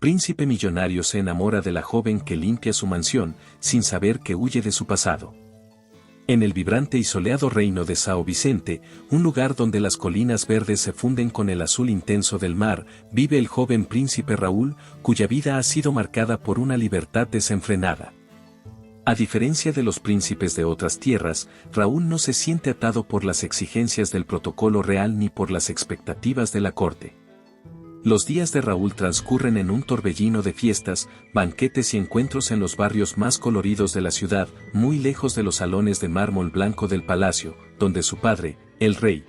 Príncipe millonario se enamora de la joven que limpia su mansión, sin saber que huye de su pasado. En el vibrante y soleado reino de São Vicente, un lugar donde las colinas verdes se funden con el azul intenso del mar, vive el joven príncipe Raúl, cuya vida ha sido marcada por una libertad desenfrenada. A diferencia de los príncipes de otras tierras, Raúl no se siente atado por las exigencias del protocolo real ni por las expectativas de la corte. Los días de Raúl transcurren en un torbellino de fiestas, banquetes y encuentros en los barrios más coloridos de la ciudad, muy lejos de los salones de mármol blanco del palacio, donde su padre, el rey,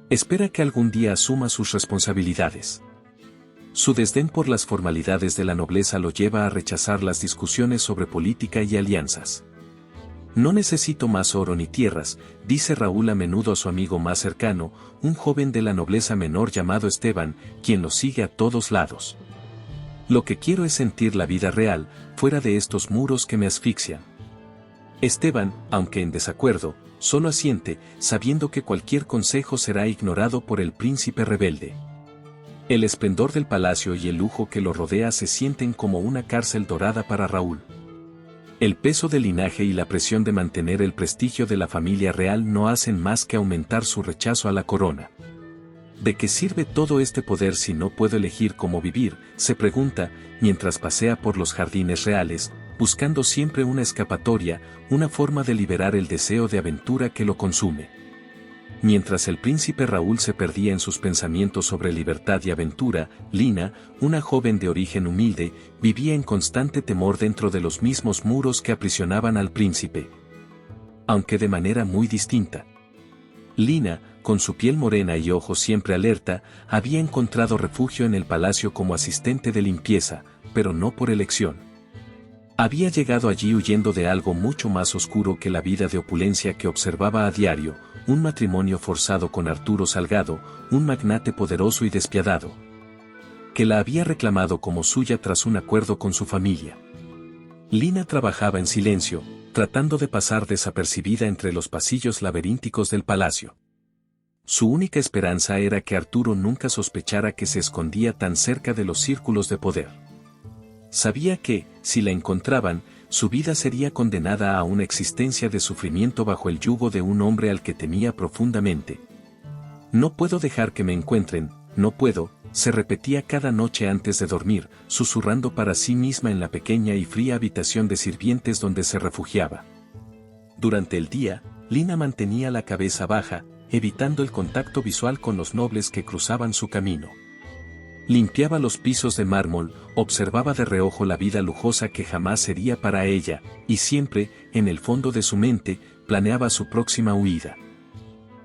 espera que algún día asuma sus responsabilidades. Su desdén por las formalidades de la nobleza lo lleva a rechazar las discusiones sobre política y alianzas. No necesito más oro ni tierras, dice Raúl a menudo a su amigo más cercano, un joven de la nobleza menor llamado Esteban, quien lo sigue a todos lados. Lo que quiero es sentir la vida real, fuera de estos muros que me asfixian. Esteban, aunque en desacuerdo, solo asiente, sabiendo que cualquier consejo será ignorado por el príncipe rebelde. El esplendor del palacio y el lujo que lo rodea se sienten como una cárcel dorada para Raúl. El peso del linaje y la presión de mantener el prestigio de la familia real no hacen más que aumentar su rechazo a la corona. ¿De qué sirve todo este poder si no puedo elegir cómo vivir?, se pregunta, mientras pasea por los jardines reales, buscando siempre una escapatoria, una forma de liberar el deseo de aventura que lo consume. Mientras el príncipe Raúl se perdía en sus pensamientos sobre libertad y aventura, Lina, una joven de origen humilde, vivía en constante temor dentro de los mismos muros que aprisionaban al príncipe. Aunque de manera muy distinta. Lina, con su piel morena y ojos siempre alerta, había encontrado refugio en el palacio como asistente de limpieza, pero no por elección. Había llegado allí huyendo de algo mucho más oscuro que la vida de opulencia que observaba a diario, un matrimonio forzado con Arturo Salgado, un magnate poderoso y despiadado, que la había reclamado como suya tras un acuerdo con su familia. Lina trabajaba en silencio, tratando de pasar desapercibida entre los pasillos laberínticos del palacio. Su única esperanza era que Arturo nunca sospechara que se escondía tan cerca de los círculos de poder. Sabía que, si la encontraban, su vida sería condenada a una existencia de sufrimiento bajo el yugo de un hombre al que temía profundamente. No puedo dejar que me encuentren, no puedo, se repetía cada noche antes de dormir, susurrando para sí misma en la pequeña y fría habitación de sirvientes donde se refugiaba. Durante el día, Lina mantenía la cabeza baja, evitando el contacto visual con los nobles que cruzaban su camino. Limpiaba los pisos de mármol, observaba de reojo la vida lujosa que jamás sería para ella, y siempre, en el fondo de su mente, planeaba su próxima huida.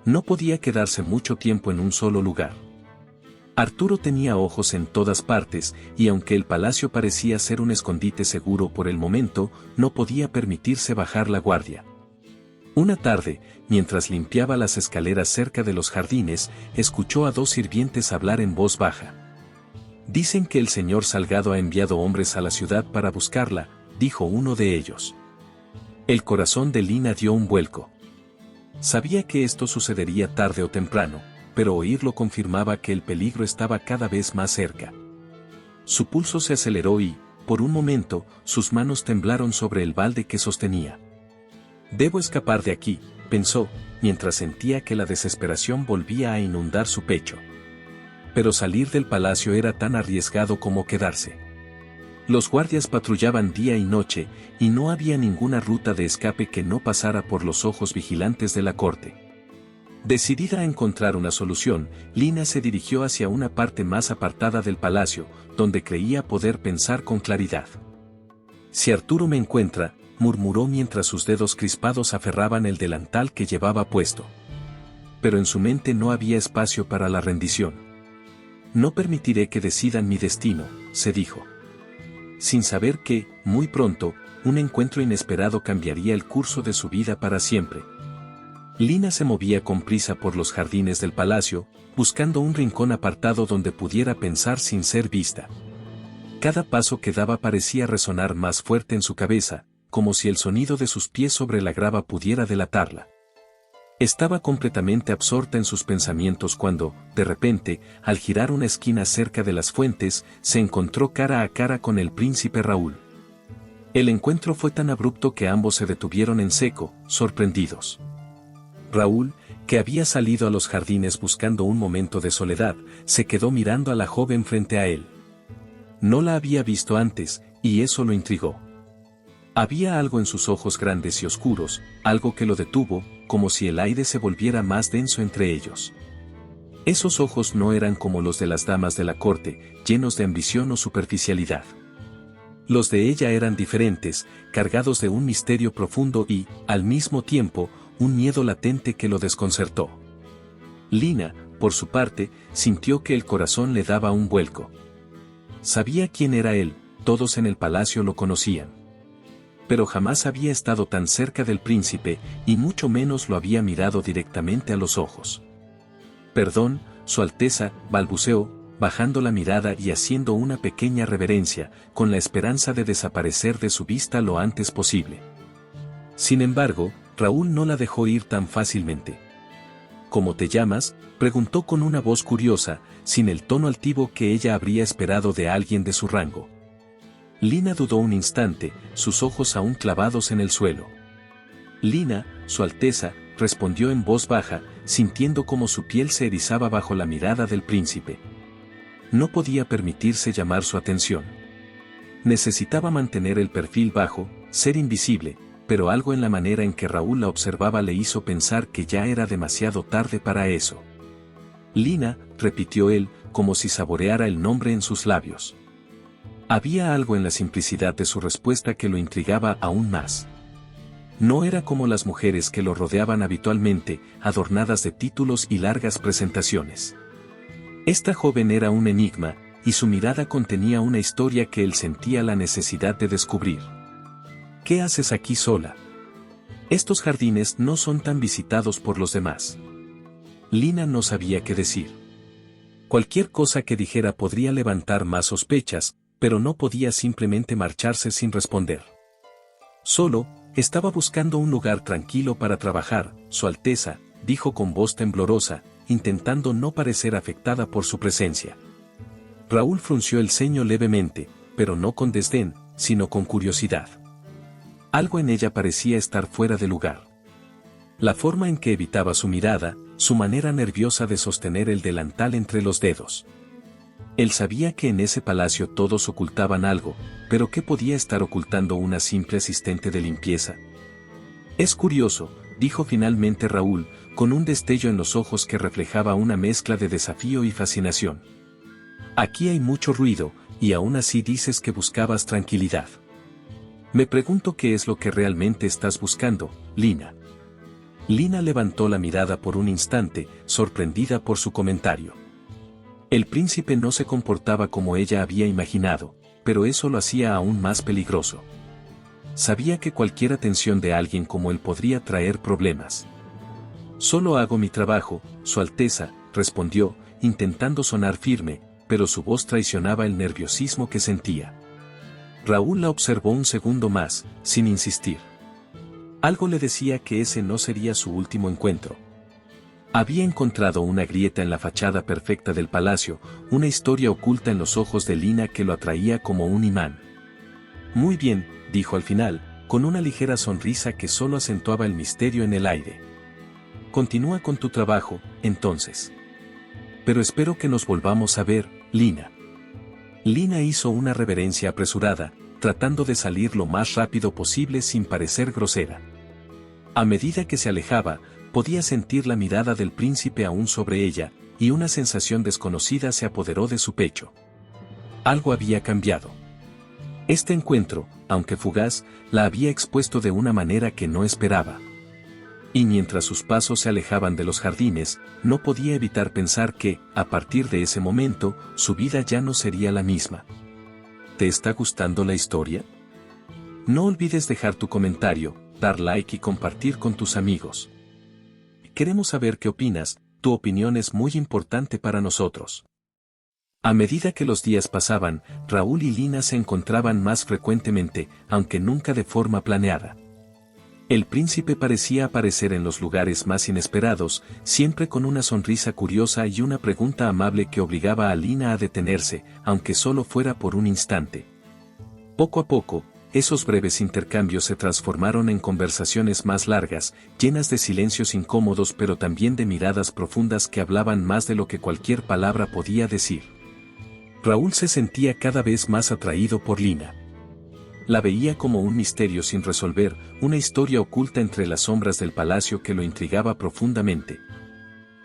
No podía quedarse mucho tiempo en un solo lugar. Arturo tenía ojos en todas partes, y aunque el palacio parecía ser un escondite seguro por el momento, no podía permitirse bajar la guardia. Una tarde, mientras limpiaba las escaleras cerca de los jardines, escuchó a dos sirvientes hablar en voz baja. Dicen que el señor Salgado ha enviado hombres a la ciudad para buscarla, dijo uno de ellos. El corazón de Lina dio un vuelco. Sabía que esto sucedería tarde o temprano, pero oírlo confirmaba que el peligro estaba cada vez más cerca. Su pulso se aceleró y, por un momento, sus manos temblaron sobre el balde que sostenía. Debo escapar de aquí, pensó, mientras sentía que la desesperación volvía a inundar su pecho. Pero salir del palacio era tan arriesgado como quedarse. Los guardias patrullaban día y noche, y no había ninguna ruta de escape que no pasara por los ojos vigilantes de la corte. Decidida a encontrar una solución, Lina se dirigió hacia una parte más apartada del palacio, donde creía poder pensar con claridad. Si Arturo me encuentra, murmuró mientras sus dedos crispados aferraban el delantal que llevaba puesto. Pero en su mente no había espacio para la rendición. No permitiré que decidan mi destino, se dijo. Sin saber que, muy pronto, un encuentro inesperado cambiaría el curso de su vida para siempre. Lina se movía con prisa por los jardines del palacio, buscando un rincón apartado donde pudiera pensar sin ser vista. Cada paso que daba parecía resonar más fuerte en su cabeza, como si el sonido de sus pies sobre la grava pudiera delatarla. Estaba completamente absorta en sus pensamientos cuando, de repente, al girar una esquina cerca de las fuentes, se encontró cara a cara con el príncipe Raúl. El encuentro fue tan abrupto que ambos se detuvieron en seco, sorprendidos. Raúl, que había salido a los jardines buscando un momento de soledad, se quedó mirando a la joven frente a él. No la había visto antes, y eso lo intrigó. Había algo en sus ojos grandes y oscuros, algo que lo detuvo, como si el aire se volviera más denso entre ellos. Esos ojos no eran como los de las damas de la corte, llenos de ambición o superficialidad. Los de ella eran diferentes, cargados de un misterio profundo y, al mismo tiempo, un miedo latente que lo desconcertó. Lina, por su parte, sintió que el corazón le daba un vuelco. Sabía quién era él, todos en el palacio lo conocían. Pero jamás había estado tan cerca del príncipe, y mucho menos lo había mirado directamente a los ojos. «Perdón, Su Alteza», balbuceó, bajando la mirada y haciendo una pequeña reverencia, con la esperanza de desaparecer de su vista lo antes posible. Sin embargo, Raúl no la dejó ir tan fácilmente. «¿Cómo te llamas?», preguntó con una voz curiosa, sin el tono altivo que ella habría esperado de alguien de su rango. Lina dudó un instante, sus ojos aún clavados en el suelo. «Lina, Su Alteza», respondió en voz baja, sintiendo como su piel se erizaba bajo la mirada del príncipe. No podía permitirse llamar su atención. Necesitaba mantener el perfil bajo, ser invisible, pero algo en la manera en que Raúl la observaba le hizo pensar que ya era demasiado tarde para eso. «Lina», repitió él, como si saboreara el nombre en sus labios. Había algo en la simplicidad de su respuesta que lo intrigaba aún más. No era como las mujeres que lo rodeaban habitualmente, adornadas de títulos y largas presentaciones. Esta joven era un enigma, y su mirada contenía una historia que él sentía la necesidad de descubrir. «¿Qué haces aquí sola? Estos jardines no son tan visitados por los demás». Lina no sabía qué decir. Cualquier cosa que dijera podría levantar más sospechas, pero no podía simplemente marcharse sin responder. «Solo, estaba buscando un lugar tranquilo para trabajar, Su Alteza», dijo con voz temblorosa, intentando no parecer afectada por su presencia. Raúl frunció el ceño levemente, pero no con desdén, sino con curiosidad. Algo en ella parecía estar fuera de lugar. La forma en que evitaba su mirada, su manera nerviosa de sostener el delantal entre los dedos. Él sabía que en ese palacio todos ocultaban algo, pero ¿qué podía estar ocultando una simple asistente de limpieza? «Es curioso», dijo finalmente Raúl, con un destello en los ojos que reflejaba una mezcla de desafío y fascinación. «Aquí hay mucho ruido, y aún así dices que buscabas tranquilidad. Me pregunto qué es lo que realmente estás buscando, Lina». Lina levantó la mirada por un instante, sorprendida por su comentario. El príncipe no se comportaba como ella había imaginado, pero eso lo hacía aún más peligroso. Sabía que cualquier atención de alguien como él podría traer problemas. «Solo hago mi trabajo, Su Alteza», respondió, intentando sonar firme, pero su voz traicionaba el nerviosismo que sentía. Raúl la observó un segundo más, sin insistir. Algo le decía que ese no sería su último encuentro. Había encontrado una grieta en la fachada perfecta del palacio, una historia oculta en los ojos de Lina que lo atraía como un imán. «Muy bien», dijo al final, con una ligera sonrisa que solo acentuaba el misterio en el aire. «Continúa con tu trabajo, entonces. Pero espero que nos volvamos a ver, Lina». Lina hizo una reverencia apresurada, tratando de salir lo más rápido posible sin parecer grosera. A medida que se alejaba, podía sentir la mirada del príncipe aún sobre ella, y una sensación desconocida se apoderó de su pecho. Algo había cambiado. Este encuentro, aunque fugaz, la había expuesto de una manera que no esperaba. Y mientras sus pasos se alejaban de los jardines, no podía evitar pensar que, a partir de ese momento, su vida ya no sería la misma. ¿Te está gustando la historia? No olvides dejar tu comentario, dar like y compartir con tus amigos. Queremos saber qué opinas, tu opinión es muy importante para nosotros. A medida que los días pasaban, Raúl y Lina se encontraban más frecuentemente, aunque nunca de forma planeada. El príncipe parecía aparecer en los lugares más inesperados, siempre con una sonrisa curiosa y una pregunta amable que obligaba a Lina a detenerse, aunque solo fuera por un instante. Poco a poco, esos breves intercambios se transformaron en conversaciones más largas, llenas de silencios incómodos pero también de miradas profundas que hablaban más de lo que cualquier palabra podía decir. Raúl se sentía cada vez más atraído por Lina. La veía como un misterio sin resolver, una historia oculta entre las sombras del palacio que lo intrigaba profundamente.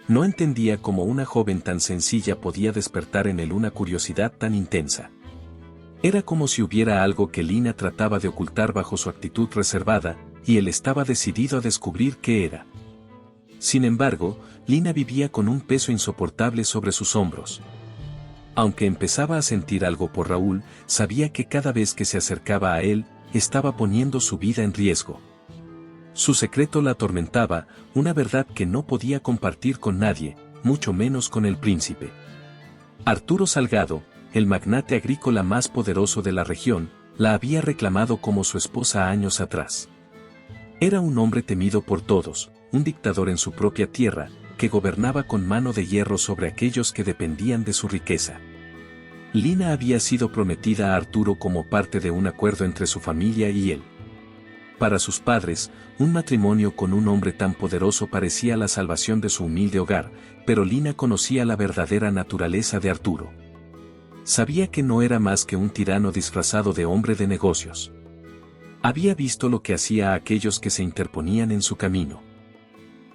No entendía cómo una joven tan sencilla podía despertar en él una curiosidad tan intensa. Era como si hubiera algo que Lina trataba de ocultar bajo su actitud reservada, y él estaba decidido a descubrir qué era. Sin embargo, Lina vivía con un peso insoportable sobre sus hombros. Aunque empezaba a sentir algo por Raúl, sabía que cada vez que se acercaba a él, estaba poniendo su vida en riesgo. Su secreto la atormentaba, una verdad que no podía compartir con nadie, mucho menos con el príncipe. Arturo Salgado, el magnate agrícola más poderoso de la región, la había reclamado como su esposa años atrás. Era un hombre temido por todos, un dictador en su propia tierra, que gobernaba con mano de hierro sobre aquellos que dependían de su riqueza. Lina había sido prometida a Arturo como parte de un acuerdo entre su familia y él. Para sus padres, un matrimonio con un hombre tan poderoso parecía la salvación de su humilde hogar, pero Lina conocía la verdadera naturaleza de Arturo. Sabía que no era más que un tirano disfrazado de hombre de negocios. Había visto lo que hacía a aquellos que se interponían en su camino.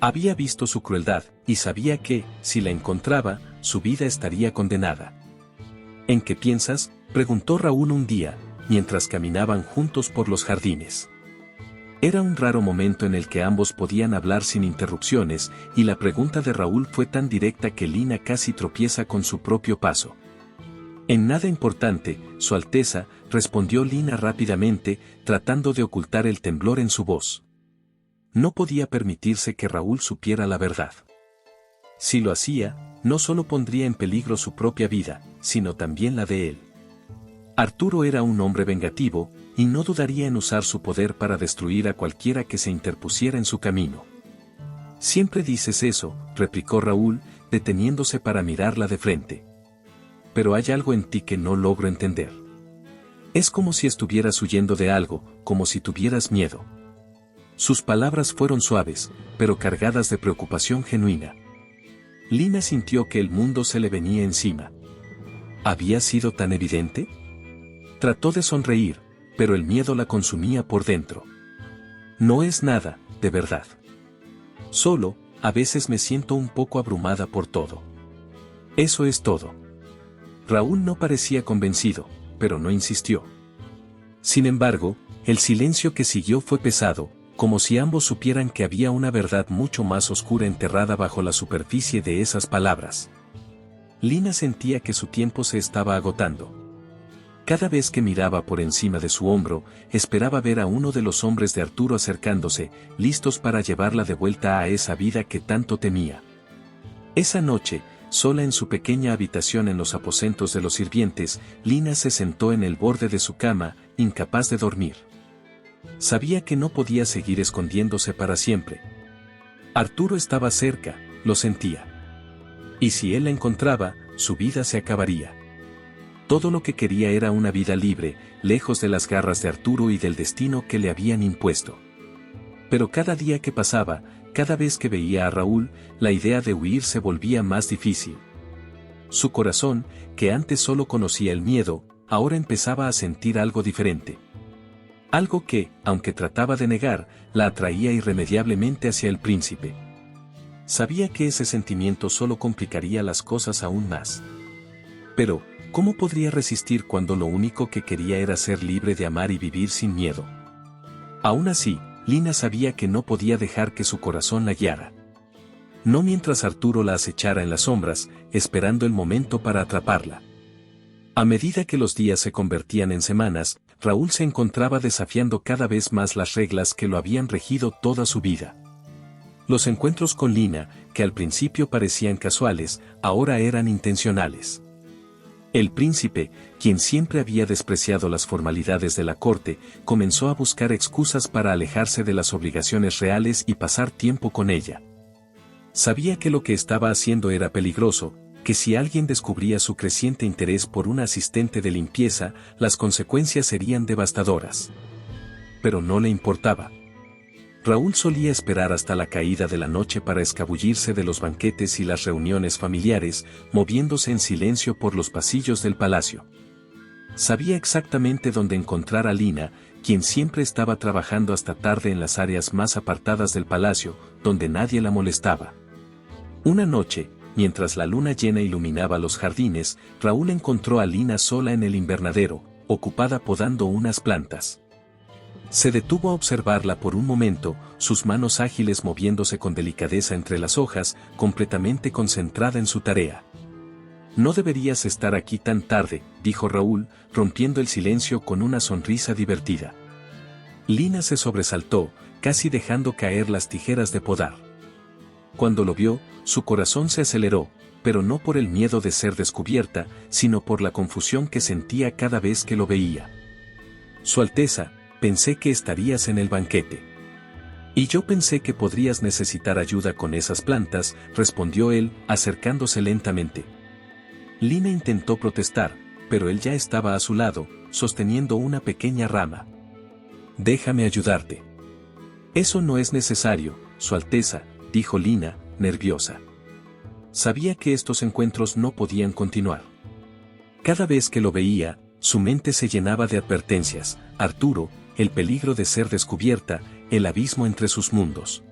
Había visto su crueldad, y sabía que, si la encontraba, su vida estaría condenada. ¿En qué piensas?, preguntó Raúl un día, mientras caminaban juntos por los jardines. Era un raro momento en el que ambos podían hablar sin interrupciones, y la pregunta de Raúl fue tan directa que Lina casi tropieza con su propio paso. En nada importante, Su Alteza, respondió Lina rápidamente, tratando de ocultar el temblor en su voz. No podía permitirse que Raúl supiera la verdad. Si lo hacía, no solo pondría en peligro su propia vida, sino también la de él. Arturo era un hombre vengativo, y no dudaría en usar su poder para destruir a cualquiera que se interpusiera en su camino. Siempre dices eso, replicó Raúl, deteniéndose para mirarla de frente. Pero hay algo en ti que no logro entender. Es como si estuvieras huyendo de algo, como si tuvieras miedo. Sus palabras fueron suaves, pero cargadas de preocupación genuina. Lina sintió que el mundo se le venía encima. ¿Había sido tan evidente? Trató de sonreír, pero el miedo la consumía por dentro. No es nada, de verdad. Solo, a veces me siento un poco abrumada por todo. Eso es todo. Raúl no parecía convencido, pero no insistió. Sin embargo, el silencio que siguió fue pesado, como si ambos supieran que había una verdad mucho más oscura enterrada bajo la superficie de esas palabras. Lina sentía que su tiempo se estaba agotando. Cada vez que miraba por encima de su hombro, esperaba ver a uno de los hombres de Arturo acercándose, listos para llevarla de vuelta a esa vida que tanto temía. Esa noche, sola en su pequeña habitación en los aposentos de los sirvientes, Lina se sentó en el borde de su cama, incapaz de dormir. Sabía que no podía seguir escondiéndose para siempre. Arturo estaba cerca, lo sentía. Y si él la encontraba, su vida se acabaría. Todo lo que quería era una vida libre, lejos de las garras de Arturo y del destino que le habían impuesto. Pero cada día que pasaba, cada vez que veía a Raúl, la idea de huir se volvía más difícil. Su corazón, que antes solo conocía el miedo, ahora empezaba a sentir algo diferente. Algo que, aunque trataba de negar, la atraía irremediablemente hacia el príncipe. Sabía que ese sentimiento solo complicaría las cosas aún más. Pero, ¿cómo podría resistir cuando lo único que quería era ser libre de amar y vivir sin miedo? Aún así, Lina sabía que no podía dejar que su corazón la guiara. No mientras Arturo la acechara en las sombras, esperando el momento para atraparla. A medida que los días se convertían en semanas, Raúl se encontraba desafiando cada vez más las reglas que lo habían regido toda su vida. Los encuentros con Lina, que al principio parecían casuales, ahora eran intencionales. El príncipe, quien siempre había despreciado las formalidades de la corte, comenzó a buscar excusas para alejarse de las obligaciones reales y pasar tiempo con ella. Sabía que lo que estaba haciendo era peligroso, que si alguien descubría su creciente interés por una asistente de limpieza, las consecuencias serían devastadoras. Pero no le importaba. Raúl solía esperar hasta la caída de la noche para escabullirse de los banquetes y las reuniones familiares, moviéndose en silencio por los pasillos del palacio. Sabía exactamente dónde encontrar a Lina, quien siempre estaba trabajando hasta tarde en las áreas más apartadas del palacio, donde nadie la molestaba. Una noche, mientras la luna llena iluminaba los jardines, Raúl encontró a Lina sola en el invernadero, ocupada podando unas plantas. Se detuvo a observarla por un momento, sus manos ágiles moviéndose con delicadeza entre las hojas, completamente concentrada en su tarea. «No deberías estar aquí tan tarde», dijo Raúl, rompiendo el silencio con una sonrisa divertida. Lina se sobresaltó, casi dejando caer las tijeras de podar. Cuando lo vio, su corazón se aceleró, pero no por el miedo de ser descubierta, sino por la confusión que sentía cada vez que lo veía. «Su Alteza, pensé que estarías en el banquete. Y yo pensé que podrías necesitar ayuda con esas plantas», respondió él, acercándose lentamente. Lina intentó protestar, pero él ya estaba a su lado, sosteniendo una pequeña rama. «Déjame ayudarte». «Eso no es necesario, Su Alteza», dijo Lina, nerviosa. Sabía que estos encuentros no podían continuar. Cada vez que lo veía, su mente se llenaba de advertencias: Arturo, el peligro de ser descubierta, el abismo entre sus mundos.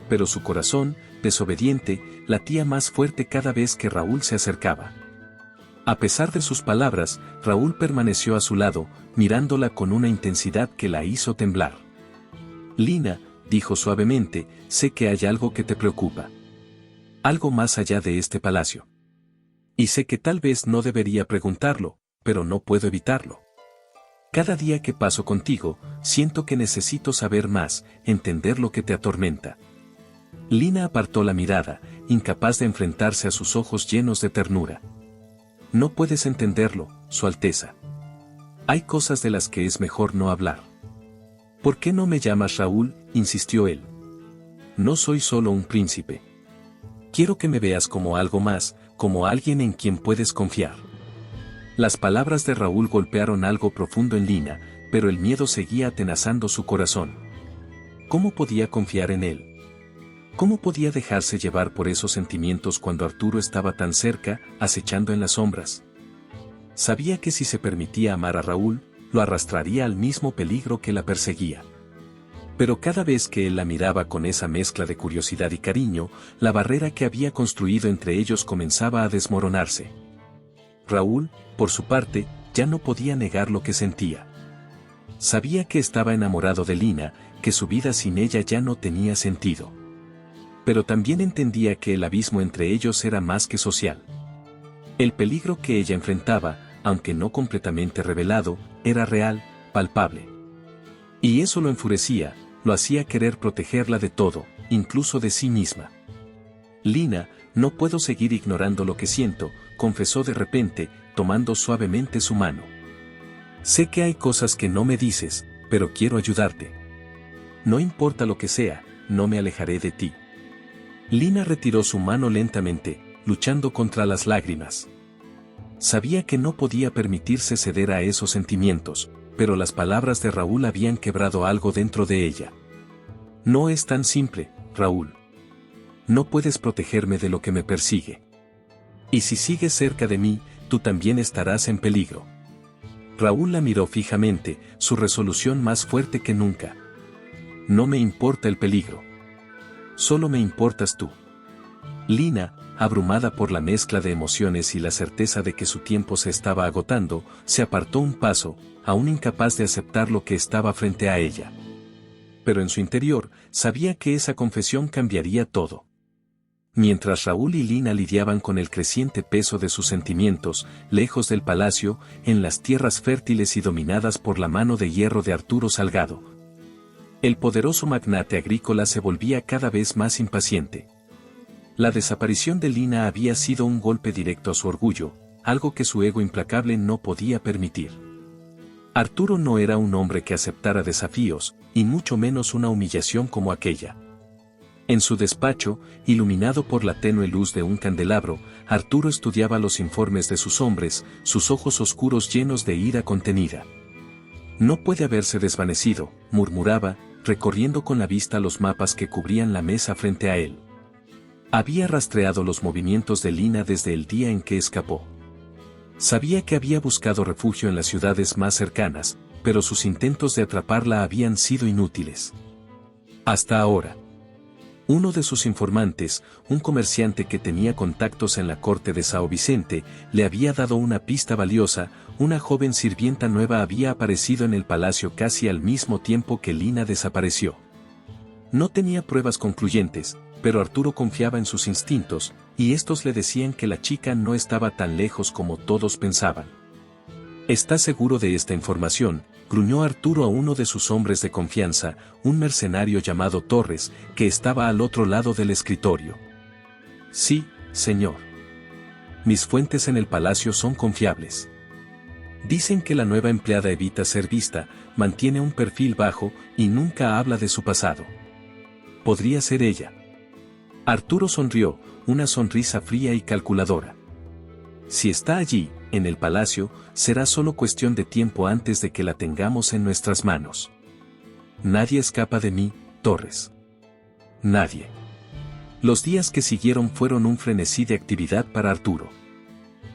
Pero su corazón, desobediente, latía más fuerte cada vez que Raúl se acercaba. A pesar de sus palabras, Raúl permaneció a su lado, mirándola con una intensidad que la hizo temblar. «Lina», dijo suavemente, «sé que hay algo que te preocupa. Algo más allá de este palacio. Y sé que tal vez no debería preguntarlo, pero no puedo evitarlo. Cada día que paso contigo, siento que necesito saber más, entender lo que te atormenta». Lina apartó la mirada, incapaz de enfrentarse a sus ojos llenos de ternura. «No puedes entenderlo, Su Alteza. Hay cosas de las que es mejor no hablar». «¿Por qué no me llamas Raúl?», insistió él. «No soy solo un príncipe. Quiero que me veas como algo más, como alguien en quien puedes confiar». Las palabras de Raúl golpearon algo profundo en Lina, pero el miedo seguía atenazando su corazón. ¿Cómo podía confiar en él? ¿Cómo podía dejarse llevar por esos sentimientos cuando Arturo estaba tan cerca, acechando en las sombras? Sabía que si se permitía amar a Raúl, lo arrastraría al mismo peligro que la perseguía. Pero cada vez que él la miraba con esa mezcla de curiosidad y cariño, la barrera que había construido entre ellos comenzaba a desmoronarse. Raúl, por su parte, ya no podía negar lo que sentía. Sabía que estaba enamorado de Lina, que su vida sin ella ya no tenía sentido. Pero también entendía que el abismo entre ellos era más que social. El peligro que ella enfrentaba, aunque no completamente revelado, era real, palpable. Y eso lo enfurecía, lo hacía querer protegerla de todo, incluso de sí misma. «Lina, no puedo seguir ignorando lo que siento», confesó de repente, tomando suavemente su mano. «Sé que hay cosas que no me dices, pero quiero ayudarte. No importa lo que sea, no me alejaré de ti». Lina retiró su mano lentamente, luchando contra las lágrimas. Sabía que no podía permitirse ceder a esos sentimientos, pero las palabras de Raúl habían quebrado algo dentro de ella. «No es tan simple, Raúl. No puedes protegerme de lo que me persigue. Y si sigues cerca de mí, tú también estarás en peligro». Raúl la miró fijamente, su resolución más fuerte que nunca. «No me importa el peligro. Solo me importas tú». Lina, abrumada por la mezcla de emociones y la certeza de que su tiempo se estaba agotando, se apartó un paso, aún incapaz de aceptar lo que estaba frente a ella. Pero en su interior, sabía que esa confesión cambiaría todo. Mientras Raúl y Lina lidiaban con el creciente peso de sus sentimientos, lejos del palacio, en las tierras fértiles y dominadas por la mano de hierro de Arturo Salgado, el poderoso magnate agrícola se volvía cada vez más impaciente. La desaparición de Lina había sido un golpe directo a su orgullo, algo que su ego implacable no podía permitir. Arturo no era un hombre que aceptara desafíos, y mucho menos una humillación como aquella. En su despacho, iluminado por la tenue luz de un candelabro, Arturo estudiaba los informes de sus hombres, sus ojos oscuros llenos de ira contenida. No puede haberse desvanecido, murmuraba, recorriendo con la vista los mapas que cubrían la mesa frente a él. Había rastreado los movimientos de Lina desde el día en que escapó. Sabía que había buscado refugio en las ciudades más cercanas, pero sus intentos de atraparla habían sido inútiles. Hasta ahora. Uno de sus informantes, un comerciante que tenía contactos en la corte de São Vicente, le había dado una pista valiosa: una joven sirvienta nueva había aparecido en el palacio casi al mismo tiempo que Lina desapareció. No tenía pruebas concluyentes, pero Arturo confiaba en sus instintos, y estos le decían que la chica no estaba tan lejos como todos pensaban. ¿Está seguro de esta información?, gruñó Arturo a uno de sus hombres de confianza, un mercenario llamado Torres, que estaba al otro lado del escritorio. Sí, señor. Mis fuentes en el palacio son confiables. Dicen que la nueva empleada evita ser vista, mantiene un perfil bajo, y nunca habla de su pasado. Podría ser ella. Arturo sonrió, una sonrisa fría y calculadora. Si está allí, en el palacio, será solo cuestión de tiempo antes de que la tengamos en nuestras manos. Nadie escapa de mí, Torres. Nadie. Los días que siguieron fueron un frenesí de actividad para Arturo.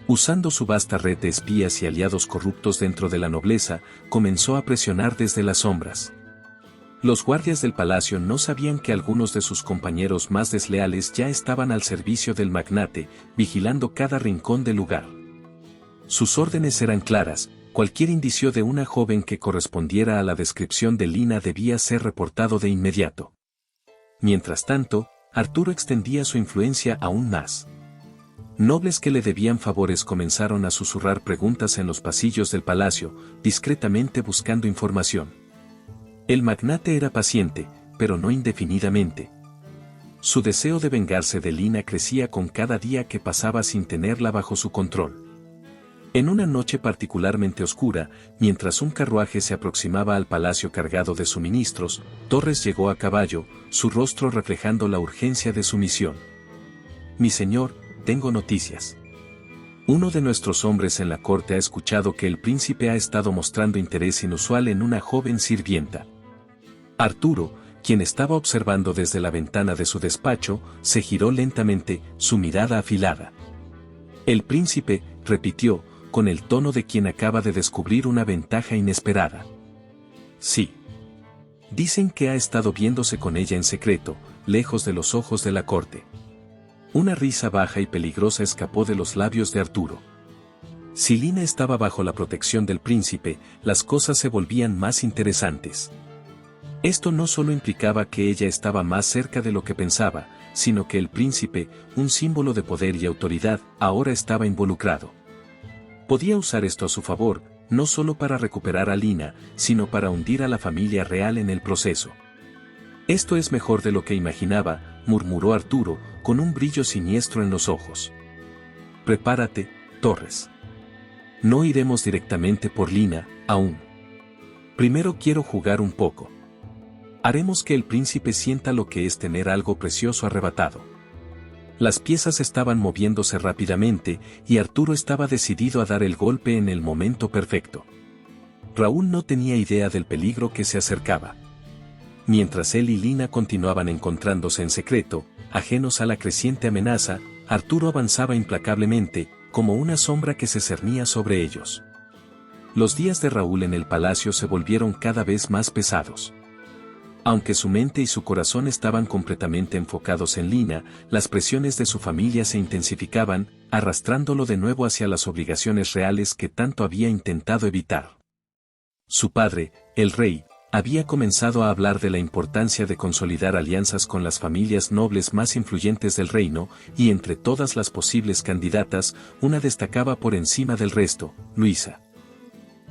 Usando su vasta red de espías y aliados corruptos dentro de la nobleza, comenzó a presionar desde las sombras. Los guardias del palacio no sabían que algunos de sus compañeros más desleales ya estaban al servicio del magnate, vigilando cada rincón del lugar. Sus órdenes eran claras: cualquier indicio de una joven que correspondiera a la descripción de Lina debía ser reportado de inmediato. Mientras tanto, Arturo extendía su influencia aún más. Nobles que le debían favores comenzaron a susurrar preguntas en los pasillos del palacio, discretamente buscando información. El magnate era paciente, pero no indefinidamente. Su deseo de vengarse de Lina crecía con cada día que pasaba sin tenerla bajo su control. En una noche particularmente oscura, mientras un carruaje se aproximaba al palacio cargado de suministros, Torres llegó a caballo, su rostro reflejando la urgencia de su misión. Mi señor, tengo noticias. Uno de nuestros hombres en la corte ha escuchado que el príncipe ha estado mostrando interés inusual en una joven sirvienta. Arturo, quien estaba observando desde la ventana de su despacho, se giró lentamente, su mirada afilada. El príncipe, repitió, con el tono de quien acaba de descubrir una ventaja inesperada. Sí. Dicen que ha estado viéndose con ella en secreto, lejos de los ojos de la corte. Una risa baja y peligrosa escapó de los labios de Arturo. Si Lina estaba bajo la protección del príncipe, las cosas se volvían más interesantes. Esto no solo implicaba que ella estaba más cerca de lo que pensaba, sino que el príncipe, un símbolo de poder y autoridad, ahora estaba involucrado. Podía usar esto a su favor, no solo para recuperar a Lina, sino para hundir a la familia real en el proceso. Esto es mejor de lo que imaginaba, murmuró Arturo, con un brillo siniestro en los ojos. Prepárate, Torres. No iremos directamente por Lina, aún. Primero quiero jugar un poco. Haremos que el príncipe sienta lo que es tener algo precioso arrebatado. Las piezas estaban moviéndose rápidamente, y Arturo estaba decidido a dar el golpe en el momento perfecto. Raúl no tenía idea del peligro que se acercaba. Mientras él y Lina continuaban encontrándose en secreto, ajenos a la creciente amenaza, Arturo avanzaba implacablemente, como una sombra que se cernía sobre ellos. Los días de Raúl en el palacio se volvieron cada vez más pesados. Aunque su mente y su corazón estaban completamente enfocados en Lina, las presiones de su familia se intensificaban, arrastrándolo de nuevo hacia las obligaciones reales que tanto había intentado evitar. Su padre, el rey, había comenzado a hablar de la importancia de consolidar alianzas con las familias nobles más influyentes del reino, y entre todas las posibles candidatas, una destacaba por encima del resto: Luisa.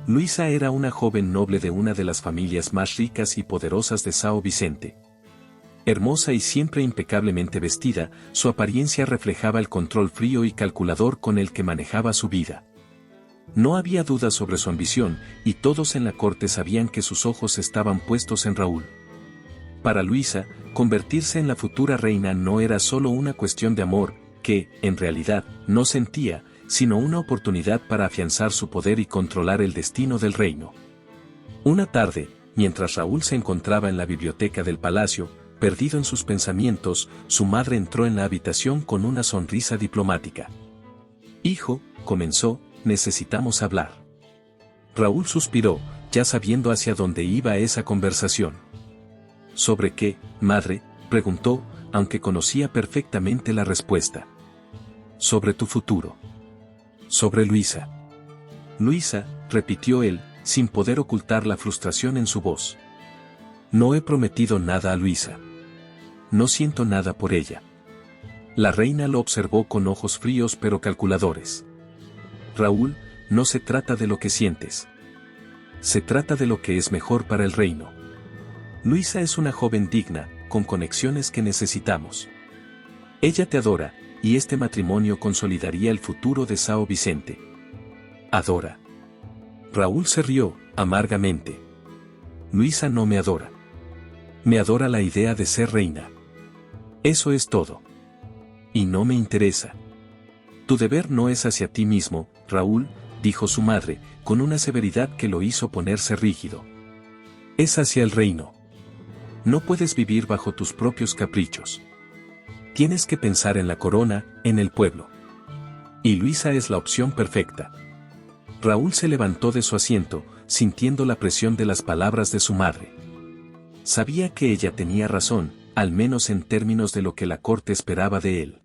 Luisa era una joven noble de una de las familias más ricas y poderosas de São Vicente. Hermosa y siempre impecablemente vestida, su apariencia reflejaba el control frío y calculador con el que manejaba su vida. No había duda sobre su ambición, y todos en la corte sabían que sus ojos estaban puestos en Raúl. Para Luisa, convertirse en la futura reina no era solo una cuestión de amor, que, en realidad, no sentía, sino una oportunidad para afianzar su poder y controlar el destino del reino. Una tarde, mientras Raúl se encontraba en la biblioteca del palacio, perdido en sus pensamientos, su madre entró en la habitación con una sonrisa diplomática. «Hijo», comenzó, «necesitamos hablar». Raúl suspiró, ya sabiendo hacia dónde iba esa conversación. «¿Sobre qué, madre?», preguntó, aunque conocía perfectamente la respuesta. «Sobre tu futuro. Sobre Luisa». «Luisa», repitió él, sin poder ocultar la frustración en su voz. «No he prometido nada a Luisa. No siento nada por ella». La reina lo observó con ojos fríos pero calculadores. «Raúl, no se trata de lo que sientes. Se trata de lo que es mejor para el reino. Luisa es una joven digna, con conexiones que necesitamos. Ella te adora, y este matrimonio consolidaría el futuro de São Vicente». «¿Adora?». Raúl se rió, amargamente. «Luisa no me adora. Me adora la idea de ser reina. Eso es todo. Y no me interesa». «Tu deber no es hacia ti mismo, Raúl», dijo su madre, con una severidad que lo hizo ponerse rígido. «Es hacia el reino. No puedes vivir bajo tus propios caprichos. Tienes que pensar en la corona, en el pueblo. Y Luisa es la opción perfecta». Raúl se levantó de su asiento, sintiendo la presión de las palabras de su madre. Sabía que ella tenía razón, al menos en términos de lo que la corte esperaba de él.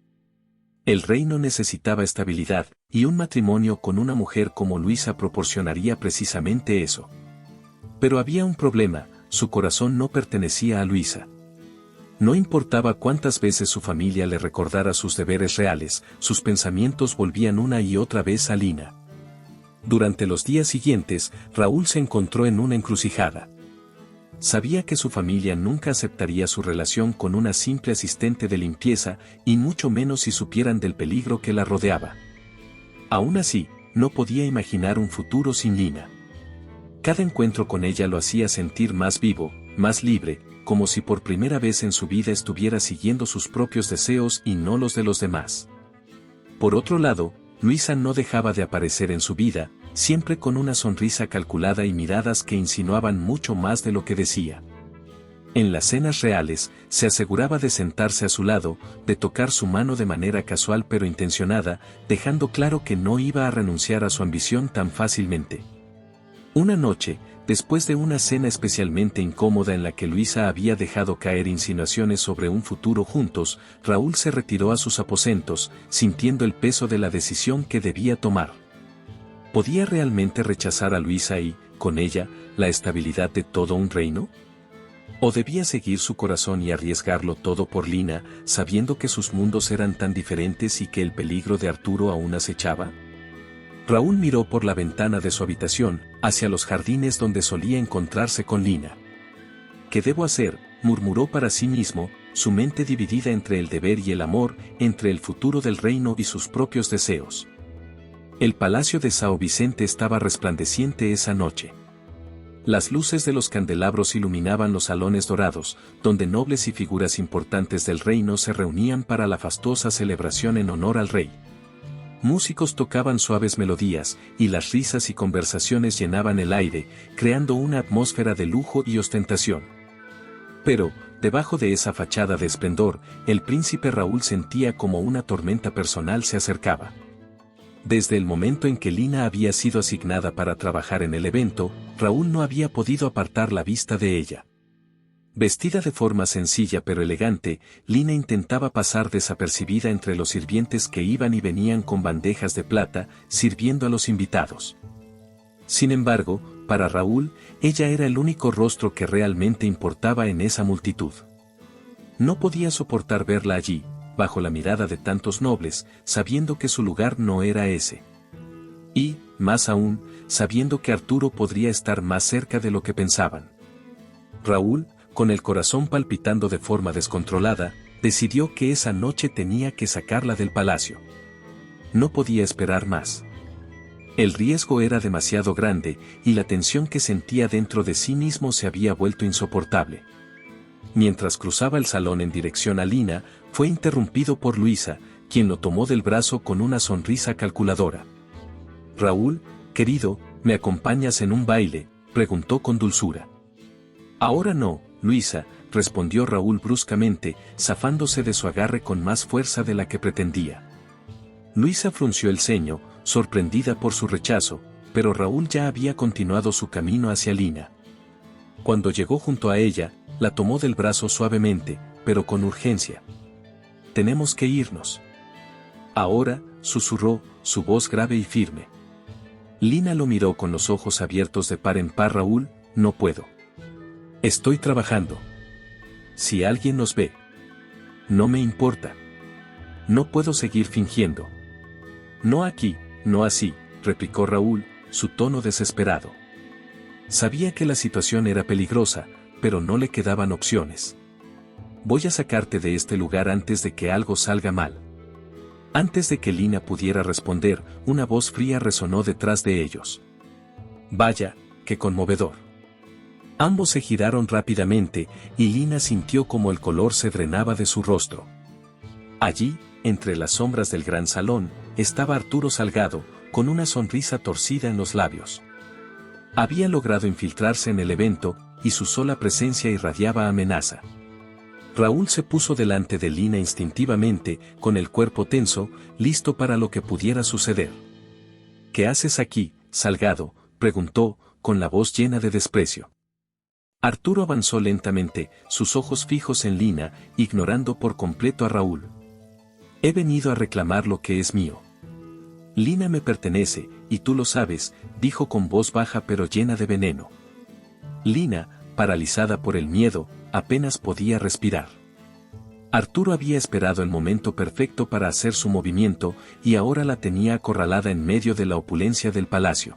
El reino necesitaba estabilidad, y un matrimonio con una mujer como Luisa proporcionaría precisamente eso. Pero había un problema, su corazón no pertenecía a Luisa. No importaba cuántas veces su familia le recordara sus deberes reales, sus pensamientos volvían una y otra vez a Lina. Durante los días siguientes, Raúl se encontró en una encrucijada. Sabía que su familia nunca aceptaría su relación con una simple asistente de limpieza, y mucho menos si supieran del peligro que la rodeaba. Aún así, no podía imaginar un futuro sin Lina. Cada encuentro con ella lo hacía sentir más vivo, más libre, como si por primera vez en su vida estuviera siguiendo sus propios deseos y no los de los demás. Por otro lado, Luisa no dejaba de aparecer en su vida, siempre con una sonrisa calculada y miradas que insinuaban mucho más de lo que decía. En las cenas reales, se aseguraba de sentarse a su lado, de tocar su mano de manera casual pero intencionada, dejando claro que no iba a renunciar a su ambición tan fácilmente. Una noche, después de una cena especialmente incómoda en la que Luisa había dejado caer insinuaciones sobre un futuro juntos, Raúl se retiró a sus aposentos, sintiendo el peso de la decisión que debía tomar. ¿Podía realmente rechazar a Luisa y, con ella, la estabilidad de todo un reino? ¿O debía seguir su corazón y arriesgarlo todo por Lina, sabiendo que sus mundos eran tan diferentes y que el peligro de Arturo aún acechaba? Raúl miró por la ventana de su habitación, hacia los jardines donde solía encontrarse con Lina. «¿Qué debo hacer?», murmuró para sí mismo, su mente dividida entre el deber y el amor, entre el futuro del reino y sus propios deseos. El palacio de São Vicente estaba resplandeciente esa noche. Las luces de los candelabros iluminaban los salones dorados, donde nobles y figuras importantes del reino se reunían para la fastuosa celebración en honor al rey. Músicos tocaban suaves melodías, y las risas y conversaciones llenaban el aire, creando una atmósfera de lujo y ostentación. Pero, debajo de esa fachada de esplendor, el príncipe Raúl sentía como una tormenta personal se acercaba. Desde el momento en que Lina había sido asignada para trabajar en el evento, Raúl no había podido apartar la vista de ella. Vestida de forma sencilla pero elegante, Lina intentaba pasar desapercibida entre los sirvientes que iban y venían con bandejas de plata, sirviendo a los invitados. Sin embargo, para Raúl, ella era el único rostro que realmente importaba en esa multitud. No podía soportar verla allí, bajo la mirada de tantos nobles, sabiendo que su lugar no era ese. Y, más aún, sabiendo que Arturo podría estar más cerca de lo que pensaban. «Raúl», Con el corazón palpitando de forma descontrolada, decidió que esa noche tenía que sacarla del palacio. No podía esperar más. El riesgo era demasiado grande, y la tensión que sentía dentro de sí mismo se había vuelto insoportable. Mientras cruzaba el salón en dirección a Lina, fue interrumpido por Luisa, quien lo tomó del brazo con una sonrisa calculadora. «Raúl, querido, ¿me acompañas en un baile?», preguntó con dulzura. «Ahora no, Luisa», respondió Raúl bruscamente, zafándose de su agarre con más fuerza de la que pretendía. Luisa frunció el ceño, sorprendida por su rechazo, pero Raúl ya había continuado su camino hacia Lina. Cuando llegó junto a ella, la tomó del brazo suavemente, pero con urgencia. «Tenemos que irnos». «Ahora», susurró, su voz grave y firme. Lina lo miró con los ojos abiertos de par en par. «Raúl, no puedo. Estoy trabajando. Si alguien nos ve. No me importa. No puedo seguir fingiendo». «No aquí, no así», replicó Raúl, su tono desesperado. Sabía que la situación era peligrosa, pero no le quedaban opciones. «Voy a sacarte de este lugar antes de que algo salga mal». Antes de que Lina pudiera responder, una voz fría resonó detrás de ellos. «Vaya, qué conmovedor». Ambos se giraron rápidamente, y Lina sintió como el color se drenaba de su rostro. Allí, entre las sombras del gran salón, estaba Arturo Salgado, con una sonrisa torcida en los labios. Había logrado infiltrarse en el evento, y su sola presencia irradiaba amenaza. Raúl se puso delante de Lina instintivamente, con el cuerpo tenso, listo para lo que pudiera suceder. «¿Qué haces aquí, Salgado?», preguntó, con la voz llena de desprecio. Arturo avanzó lentamente, sus ojos fijos en Lina, ignorando por completo a Raúl. «He venido a reclamar lo que es mío. Lina me pertenece, y tú lo sabes», dijo con voz baja pero llena de veneno. Lina, paralizada por el miedo, apenas podía respirar. Arturo había esperado el momento perfecto para hacer su movimiento, y ahora la tenía acorralada en medio de la opulencia del palacio.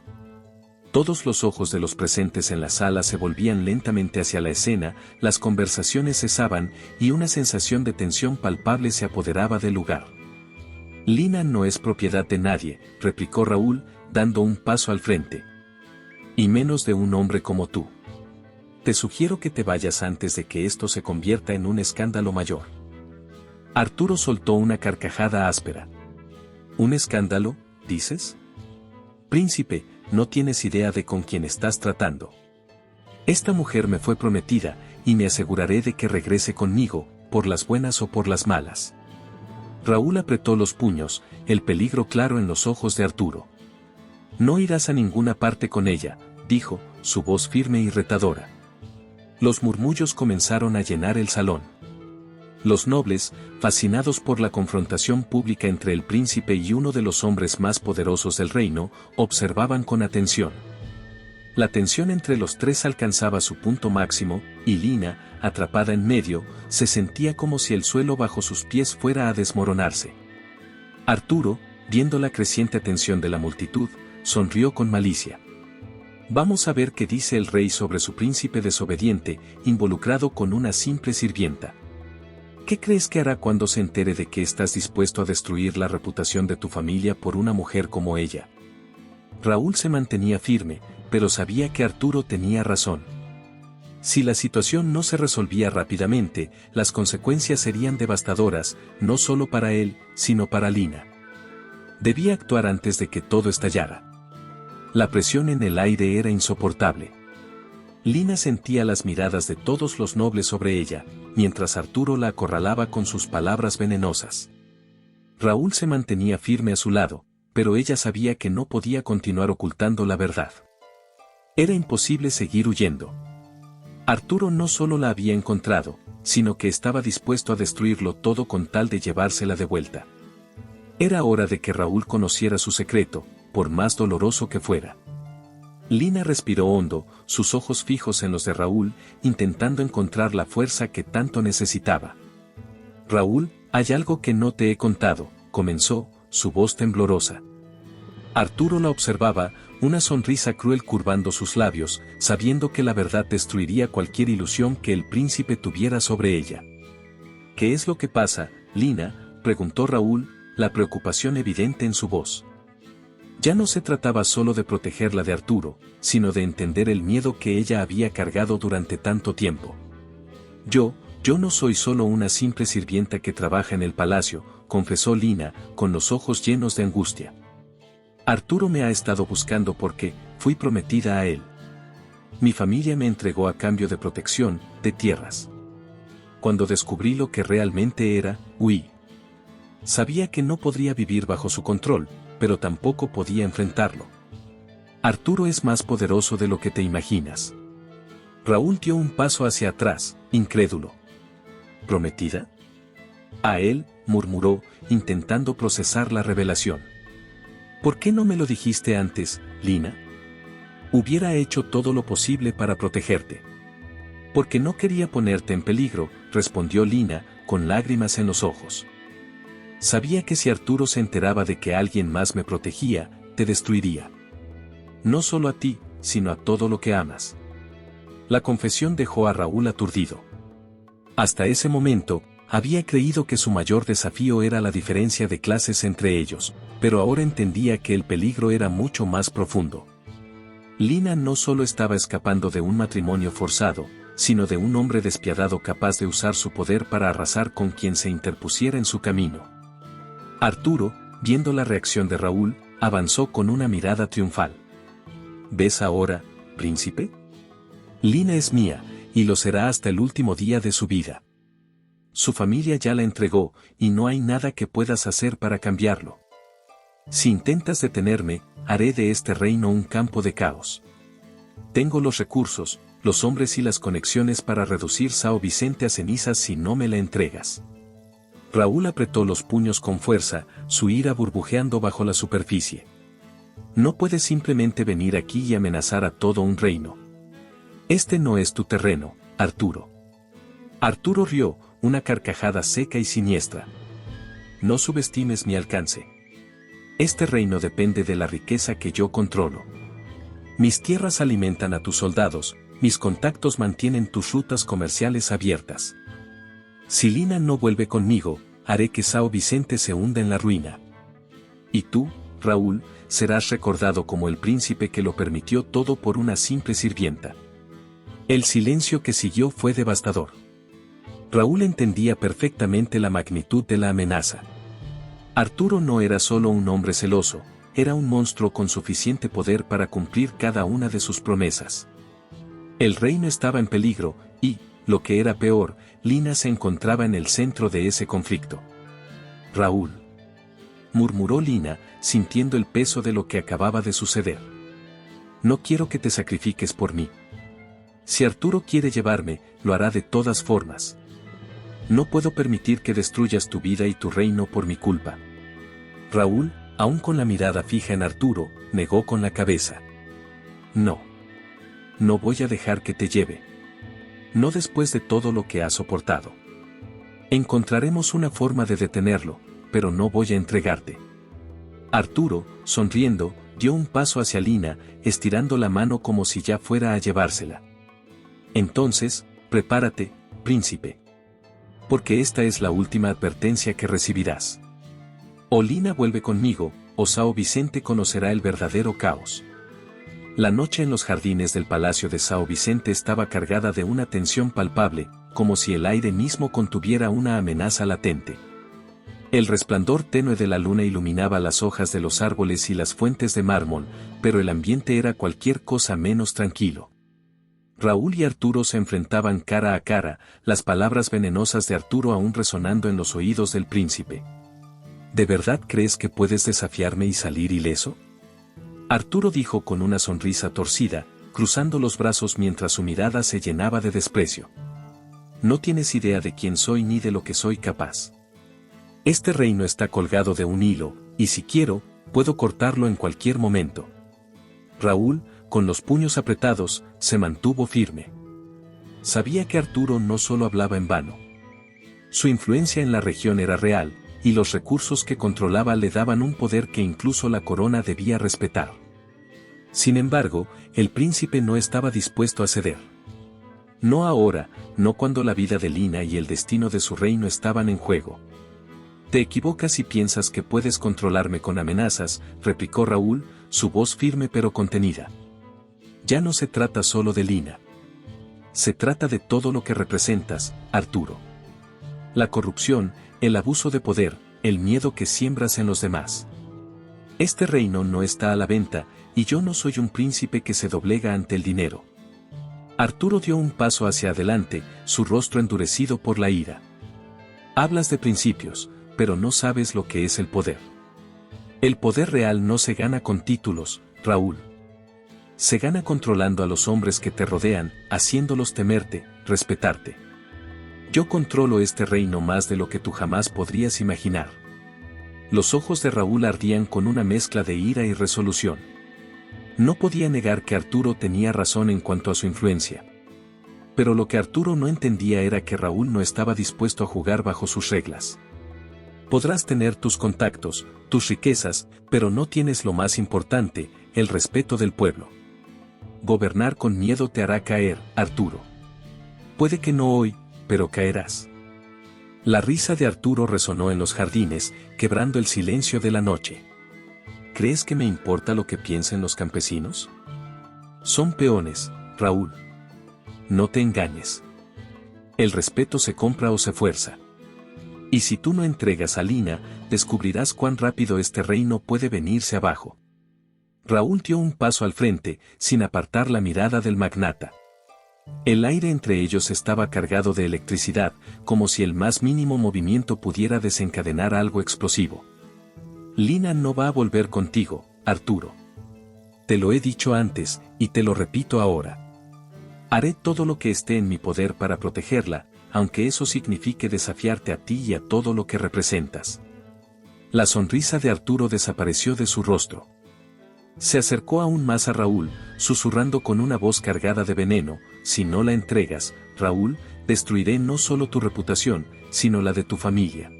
Todos los ojos de los presentes en la sala se volvían lentamente hacia la escena, las conversaciones cesaban, y una sensación de tensión palpable se apoderaba del lugar. «Lina no es propiedad de nadie», replicó Raúl, dando un paso al frente. «Y menos de un hombre como tú. Te sugiero que te vayas antes de que esto se convierta en un escándalo mayor». Arturo soltó una carcajada áspera. «¿Un escándalo, dices? Príncipe, no tienes idea de con quién estás tratando. Esta mujer me fue prometida, y me aseguraré de que regrese conmigo, por las buenas o por las malas». Raúl apretó los puños, el peligro claro en los ojos de Arturo. «No irás a ninguna parte con ella», dijo, su voz firme y retadora. Los murmullos comenzaron a llenar el salón. Los nobles, fascinados por la confrontación pública entre el príncipe y uno de los hombres más poderosos del reino, observaban con atención. La tensión entre los tres alcanzaba su punto máximo, y Lina, atrapada en medio, se sentía como si el suelo bajo sus pies fuera a desmoronarse. Arturo, viendo la creciente atención de la multitud, sonrió con malicia. «Vamos a ver qué dice el rey sobre su príncipe desobediente, involucrado con una simple sirvienta. ¿Qué crees que hará cuando se entere de que estás dispuesto a destruir la reputación de tu familia por una mujer como ella?» Raúl se mantenía firme, pero sabía que Arturo tenía razón. Si la situación no se resolvía rápidamente, las consecuencias serían devastadoras, no solo para él, sino para Lina. Debía actuar antes de que todo estallara. La presión en el aire era insoportable. Lina sentía las miradas de todos los nobles sobre ella, mientras Arturo la acorralaba con sus palabras venenosas. Raúl se mantenía firme a su lado, pero ella sabía que no podía continuar ocultando la verdad. Era imposible seguir huyendo. Arturo no solo la había encontrado, sino que estaba dispuesto a destruirlo todo con tal de llevársela de vuelta. Era hora de que Raúl conociera su secreto, por más doloroso que fuera. Lina respiró hondo, sus ojos fijos en los de Raúl, intentando encontrar la fuerza que tanto necesitaba. «Raúl, hay algo que no te he contado», comenzó, su voz temblorosa. Arturo la observaba, una sonrisa cruel curvando sus labios, sabiendo que la verdad destruiría cualquier ilusión que el príncipe tuviera sobre ella. ¿Qué es lo que pasa, Lina?, preguntó Raúl, la preocupación evidente en su voz. Ya no se trataba solo de protegerla de Arturo, sino de entender el miedo que ella había cargado durante tanto tiempo. Yo no soy solo una simple sirvienta que trabaja en el palacio, confesó Lina, con los ojos llenos de angustia. Arturo me ha estado buscando porque fui prometida a él. Mi familia me entregó a cambio de protección, de tierras. Cuando descubrí lo que realmente era, huí. Sabía que no podría vivir bajo su control, pero tampoco podía enfrentarlo. Arturo es más poderoso de lo que te imaginas. Raúl dio un paso hacia atrás, incrédulo. ¿Prometida? A él, murmuró, intentando procesar la revelación. ¿Por qué no me lo dijiste antes, Lina? Hubiera hecho todo lo posible para protegerte. Porque no quería ponerte en peligro, respondió Lina, con lágrimas en los ojos. Sabía que si Arturo se enteraba de que alguien más me protegía, te destruiría. No solo a ti, sino a todo lo que amas. La confesión dejó a Raúl aturdido. Hasta ese momento, había creído que su mayor desafío era la diferencia de clases entre ellos, pero ahora entendía que el peligro era mucho más profundo. Lina no solo estaba escapando de un matrimonio forzado, sino de un hombre despiadado capaz de usar su poder para arrasar con quien se interpusiera en su camino. Arturo, viendo la reacción de Raúl, avanzó con una mirada triunfal. ¿Ves ahora, príncipe? Lina es mía, y lo será hasta el último día de su vida. Su familia ya la entregó, y no hay nada que puedas hacer para cambiarlo. Si intentas detenerme, haré de este reino un campo de caos. Tengo los recursos, los hombres y las conexiones para reducir São Vicente a cenizas si no me la entregas. Raúl apretó los puños con fuerza, su ira burbujeando bajo la superficie. No puedes simplemente venir aquí y amenazar a todo un reino. Este no es tu terreno, Arturo. Arturo rió, una carcajada seca y siniestra. No subestimes mi alcance. Este reino depende de la riqueza que yo controlo. Mis tierras alimentan a tus soldados, mis contactos mantienen tus rutas comerciales abiertas. Si Lina no vuelve conmigo, haré que São Vicente se hunda en la ruina. Y tú, Raúl, serás recordado como el príncipe que lo permitió todo por una simple sirvienta. El silencio que siguió fue devastador. Raúl entendía perfectamente la magnitud de la amenaza. Arturo no era solo un hombre celoso, era un monstruo con suficiente poder para cumplir cada una de sus promesas. El reino estaba en peligro, y, lo que era peor, Lina se encontraba en el centro de ese conflicto. Raúl, murmuró Lina, sintiendo el peso de lo que acababa de suceder. No quiero que te sacrifiques por mí. Si Arturo quiere llevarme, lo hará de todas formas. No puedo permitir que destruyas tu vida y tu reino por mi culpa. Raúl, aún con la mirada fija en Arturo, negó con la cabeza. No. No voy a dejar que te lleve. No después de todo lo que has soportado. Encontraremos una forma de detenerlo, pero no voy a entregarte. Arturo, sonriendo, dio un paso hacia Lina, estirando la mano como si ya fuera a llevársela. Entonces, prepárate, príncipe. Porque esta es la última advertencia que recibirás. O Lina vuelve conmigo, o São Vicente conocerá el verdadero caos. La noche en los jardines del palacio de São Vicente estaba cargada de una tensión palpable, como si el aire mismo contuviera una amenaza latente. El resplandor tenue de la luna iluminaba las hojas de los árboles y las fuentes de mármol, pero el ambiente era cualquier cosa menos tranquilo. Raúl y Arturo se enfrentaban cara a cara, las palabras venenosas de Arturo aún resonando en los oídos del príncipe. ¿De verdad crees que puedes desafiarme y salir ileso? Arturo dijo con una sonrisa torcida, cruzando los brazos mientras su mirada se llenaba de desprecio. No tienes idea de quién soy ni de lo que soy capaz. Este reino está colgado de un hilo, y si quiero, puedo cortarlo en cualquier momento. Raúl, con los puños apretados, se mantuvo firme. Sabía que Arturo no solo hablaba en vano. Su influencia en la región era real, y los recursos que controlaba le daban un poder que incluso la corona debía respetar. Sin embargo, el príncipe no estaba dispuesto a ceder. No ahora, no cuando la vida de Lina y el destino de su reino estaban en juego. Te equivocas si piensas que puedes controlarme con amenazas, replicó Raúl, su voz firme pero contenida. Ya no se trata solo de Lina. Se trata de todo lo que representas, Arturo. La corrupción, el abuso de poder, el miedo que siembras en los demás. Este reino no está a la venta, y yo no soy un príncipe que se doblega ante el dinero. Arturo dio un paso hacia adelante, su rostro endurecido por la ira. Hablas de principios, pero no sabes lo que es el poder. El poder real no se gana con títulos, Raúl. Se gana controlando a los hombres que te rodean, haciéndolos temerte, respetarte. Yo controlo este reino más de lo que tú jamás podrías imaginar. Los ojos de Raúl ardían con una mezcla de ira y resolución. No podía negar que Arturo tenía razón en cuanto a su influencia. Pero lo que Arturo no entendía era que Raúl no estaba dispuesto a jugar bajo sus reglas. Podrás tener tus contactos, tus riquezas, pero no tienes lo más importante, el respeto del pueblo. Gobernar con miedo te hará caer, Arturo. Puede que no hoy, pero caerás. La risa de Arturo resonó en los jardines, quebrando el silencio de la noche. ¿Crees que me importa lo que piensen los campesinos? Son peones, Raúl. No te engañes. El respeto se compra o se fuerza. Y si tú no entregas a Lina, descubrirás cuán rápido este reino puede venirse abajo. Raúl dio un paso al frente, sin apartar la mirada del magnata. El aire entre ellos estaba cargado de electricidad, como si el más mínimo movimiento pudiera desencadenar algo explosivo. Lina no va a volver contigo, Arturo. Te lo he dicho antes, y te lo repito ahora. Haré todo lo que esté en mi poder para protegerla, aunque eso signifique desafiarte a ti y a todo lo que representas. La sonrisa de Arturo desapareció de su rostro. Se acercó aún más a Raúl, susurrando con una voz cargada de veneno: si no la entregas, Raúl, destruiré no solo tu reputación, sino la de tu familia.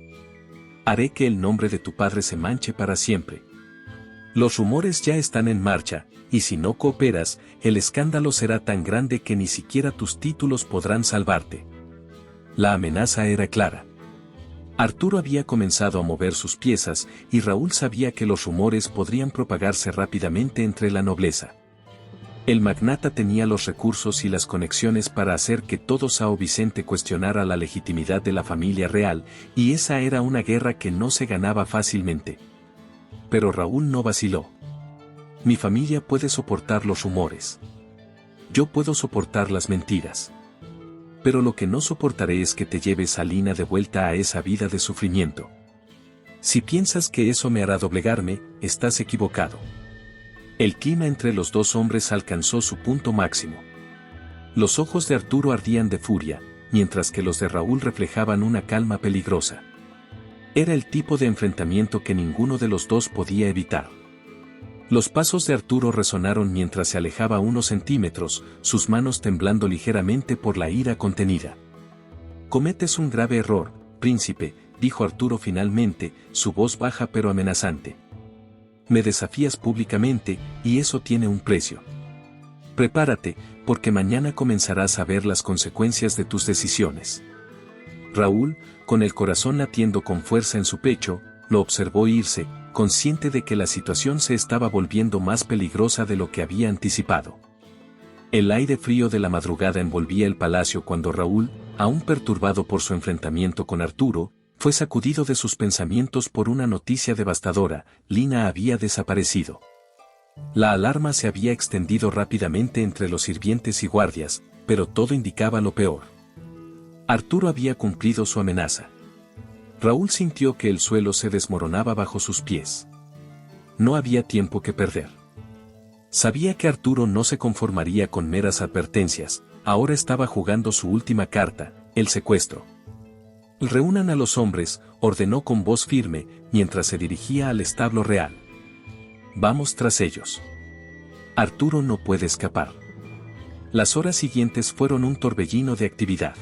Haré que el nombre de tu padre se manche para siempre. Los rumores ya están en marcha, y si no cooperas, el escándalo será tan grande que ni siquiera tus títulos podrán salvarte. La amenaza era clara. Arturo había comenzado a mover sus piezas, y Raúl sabía que los rumores podrían propagarse rápidamente entre la nobleza. El magnata tenía los recursos y las conexiones para hacer que todo São Vicente cuestionara la legitimidad de la familia real, y esa era una guerra que no se ganaba fácilmente. Pero Raúl no vaciló. Mi familia puede soportar los rumores. Yo puedo soportar las mentiras. Pero lo que no soportaré es que te lleves a Lina de vuelta a esa vida de sufrimiento. Si piensas que eso me hará doblegarme, estás equivocado. El clima entre los dos hombres alcanzó su punto máximo. Los ojos de Arturo ardían de furia, mientras que los de Raúl reflejaban una calma peligrosa. Era el tipo de enfrentamiento que ninguno de los dos podía evitar. Los pasos de Arturo resonaron mientras se alejaba unos centímetros, sus manos temblando ligeramente por la ira contenida. Cometes un grave error, príncipe, dijo Arturo finalmente, su voz baja pero amenazante. Me desafías públicamente, y eso tiene un precio. Prepárate, porque mañana comenzarás a ver las consecuencias de tus decisiones. Raúl, con el corazón latiendo con fuerza en su pecho, lo observó irse, consciente de que la situación se estaba volviendo más peligrosa de lo que había anticipado. El aire frío de la madrugada envolvía el palacio cuando Raúl, aún perturbado por su enfrentamiento con Arturo, fue sacudido de sus pensamientos por una noticia devastadora: Lina había desaparecido. La alarma se había extendido rápidamente entre los sirvientes y guardias, pero todo indicaba lo peor. Arturo había cumplido su amenaza. Raúl sintió que el suelo se desmoronaba bajo sus pies. No había tiempo que perder. Sabía que Arturo no se conformaría con meras advertencias, ahora estaba jugando su última carta, el secuestro. Reúnan a los hombres, ordenó con voz firme, mientras se dirigía al establo real. Vamos tras ellos. Arturo no puede escapar. Las horas siguientes fueron un torbellino de actividad.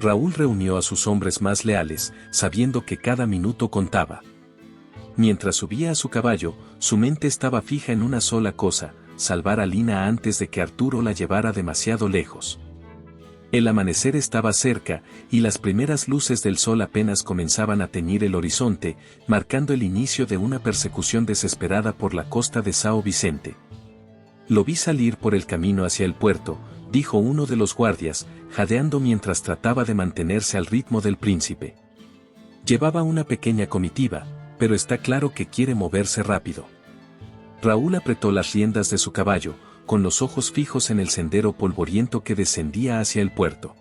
Raúl reunió a sus hombres más leales, sabiendo que cada minuto contaba. Mientras subía a su caballo, su mente estaba fija en una sola cosa: salvar a Lina antes de que Arturo la llevara demasiado lejos. El amanecer estaba cerca, y las primeras luces del sol apenas comenzaban a teñir el horizonte, marcando el inicio de una persecución desesperada por la costa de São Vicente. «Lo vi salir por el camino hacia el puerto», dijo uno de los guardias, jadeando mientras trataba de mantenerse al ritmo del príncipe. Llevaba una pequeña comitiva, pero está claro que quiere moverse rápido. Raúl apretó las riendas de su caballo, con los ojos fijos en el sendero polvoriento que descendía hacia el puerto.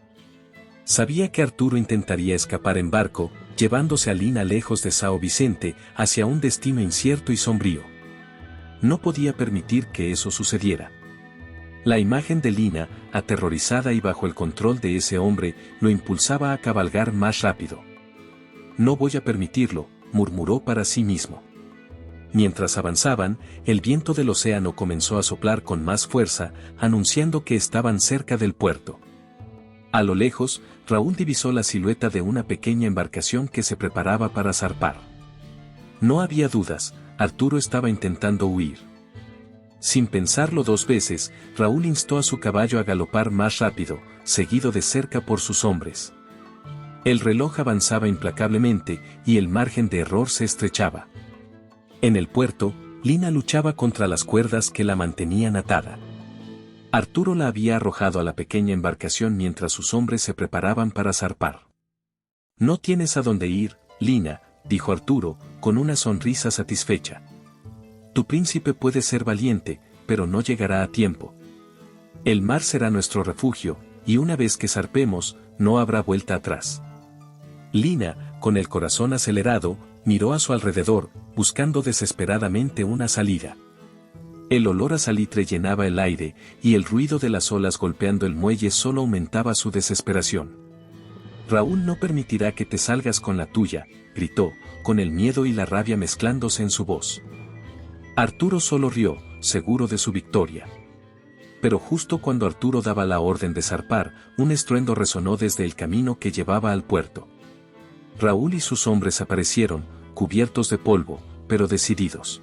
Sabía que Arturo intentaría escapar en barco, llevándose a Lina lejos de São Vicente, hacia un destino incierto y sombrío. No podía permitir que eso sucediera. La imagen de Lina, aterrorizada y bajo el control de ese hombre, lo impulsaba a cabalgar más rápido. «No voy a permitirlo», murmuró para sí mismo. Mientras avanzaban, el viento del océano comenzó a soplar con más fuerza, anunciando que estaban cerca del puerto. A lo lejos, Raúl divisó la silueta de una pequeña embarcación que se preparaba para zarpar. No había dudas, Arturo estaba intentando huir. Sin pensarlo dos veces, Raúl instó a su caballo a galopar más rápido, seguido de cerca por sus hombres. El reloj avanzaba implacablemente, y el margen de error se estrechaba. En el puerto, Lina luchaba contra las cuerdas que la mantenían atada. Arturo la había arrojado a la pequeña embarcación mientras sus hombres se preparaban para zarpar. «No tienes a dónde ir, Lina», dijo Arturo, con una sonrisa satisfecha. «Tu príncipe puede ser valiente, pero no llegará a tiempo. El mar será nuestro refugio, y una vez que zarpemos, no habrá vuelta atrás». Lina, con el corazón acelerado, miró a su alrededor, buscando desesperadamente una salida. El olor a salitre llenaba el aire, y el ruido de las olas golpeando el muelle solo aumentaba su desesperación. «Raúl no permitirá que te salgas con la tuya», gritó, con el miedo y la rabia mezclándose en su voz. Arturo solo rió, seguro de su victoria. Pero justo cuando Arturo daba la orden de zarpar, un estruendo resonó desde el camino que llevaba al puerto. Raúl y sus hombres aparecieron, cubiertos de polvo, pero decididos.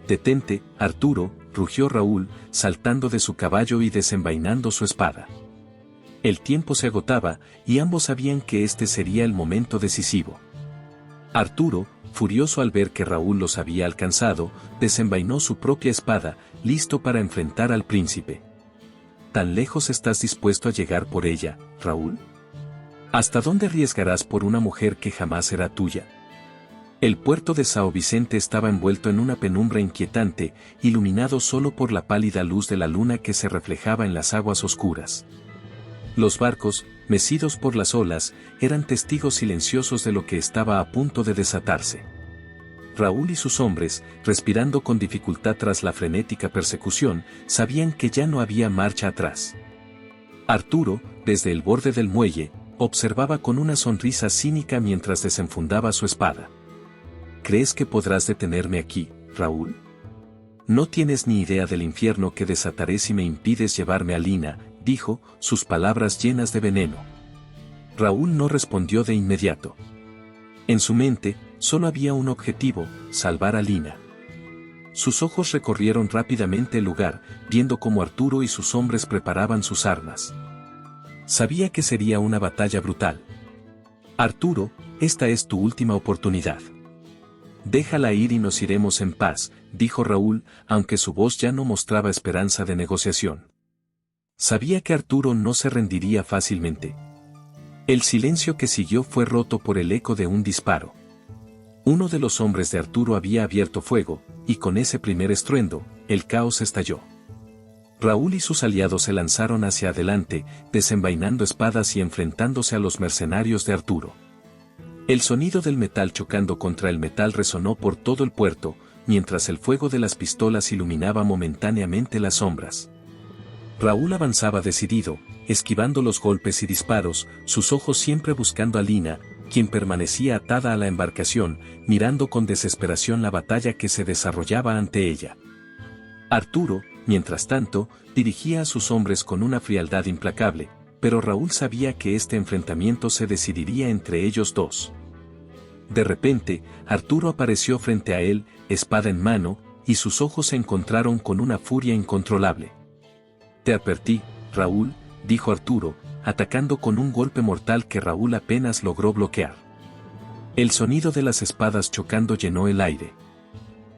«Detente, Arturo», rugió Raúl, saltando de su caballo y desenvainando su espada. El tiempo se agotaba, y ambos sabían que este sería el momento decisivo. Arturo, furioso al ver que Raúl los había alcanzado, desenvainó su propia espada, listo para enfrentar al príncipe. «¿Tan lejos estás dispuesto a llegar por ella, Raúl? ¿Hasta dónde arriesgarás por una mujer que jamás será tuya?». El puerto de São Vicente estaba envuelto en una penumbra inquietante, iluminado solo por la pálida luz de la luna que se reflejaba en las aguas oscuras. Los barcos, mecidos por las olas, eran testigos silenciosos de lo que estaba a punto de desatarse. Raúl y sus hombres, respirando con dificultad tras la frenética persecución, sabían que ya no había marcha atrás. Arturo, desde el borde del muelle, observaba con una sonrisa cínica mientras desenfundaba su espada. «¿Crees que podrás detenerme aquí, Raúl? No tienes ni idea del infierno que desataré si me impides llevarme a Lina», dijo, sus palabras llenas de veneno. Raúl no respondió de inmediato. En su mente, solo había un objetivo: salvar a Lina. Sus ojos recorrieron rápidamente el lugar, viendo cómo Arturo y sus hombres preparaban sus armas. Sabía que sería una batalla brutal. «Arturo, esta es tu última oportunidad. Déjala ir y nos iremos en paz», dijo Raúl, aunque su voz ya no mostraba esperanza de negociación. Sabía que Arturo no se rendiría fácilmente. El silencio que siguió fue roto por el eco de un disparo. Uno de los hombres de Arturo había abierto fuego, y con ese primer estruendo, el caos estalló. Raúl y sus aliados se lanzaron hacia adelante, desenvainando espadas y enfrentándose a los mercenarios de Arturo. El sonido del metal chocando contra el metal resonó por todo el puerto, mientras el fuego de las pistolas iluminaba momentáneamente las sombras. Raúl avanzaba decidido, esquivando los golpes y disparos, sus ojos siempre buscando a Lina, quien permanecía atada a la embarcación, mirando con desesperación la batalla que se desarrollaba ante ella. Arturo, mientras tanto, dirigía a sus hombres con una frialdad implacable, pero Raúl sabía que este enfrentamiento se decidiría entre ellos dos. De repente, Arturo apareció frente a él, espada en mano, y sus ojos se encontraron con una furia incontrolable. Te advertí, Raúl, dijo Arturo, atacando con un golpe mortal que Raúl apenas logró bloquear. El sonido de las espadas chocando llenó el aire.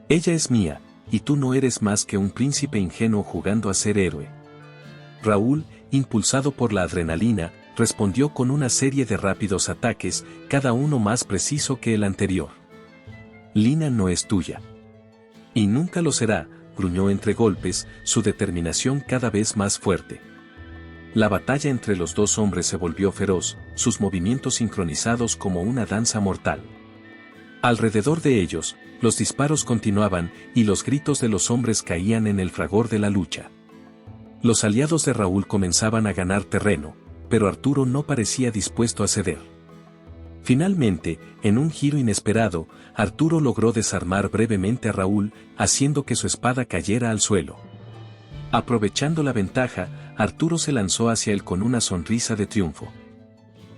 Ella es mía, y tú no eres más que un príncipe ingenuo jugando a ser héroe. Raúl, impulsado por la adrenalina, respondió con una serie de rápidos ataques, cada uno más preciso que el anterior. Lina no es tuya. Y nunca lo será, gruñó entre golpes, su determinación cada vez más fuerte. La batalla entre los dos hombres se volvió feroz, sus movimientos sincronizados como una danza mortal. Alrededor de ellos, los disparos continuaban y los gritos de los hombres caían en el fragor de la lucha. Los aliados de Raúl comenzaban a ganar terreno, pero Arturo no parecía dispuesto a ceder. Finalmente, en un giro inesperado, Arturo logró desarmar brevemente a Raúl, haciendo que su espada cayera al suelo. Aprovechando la ventaja, Arturo se lanzó hacia él con una sonrisa de triunfo.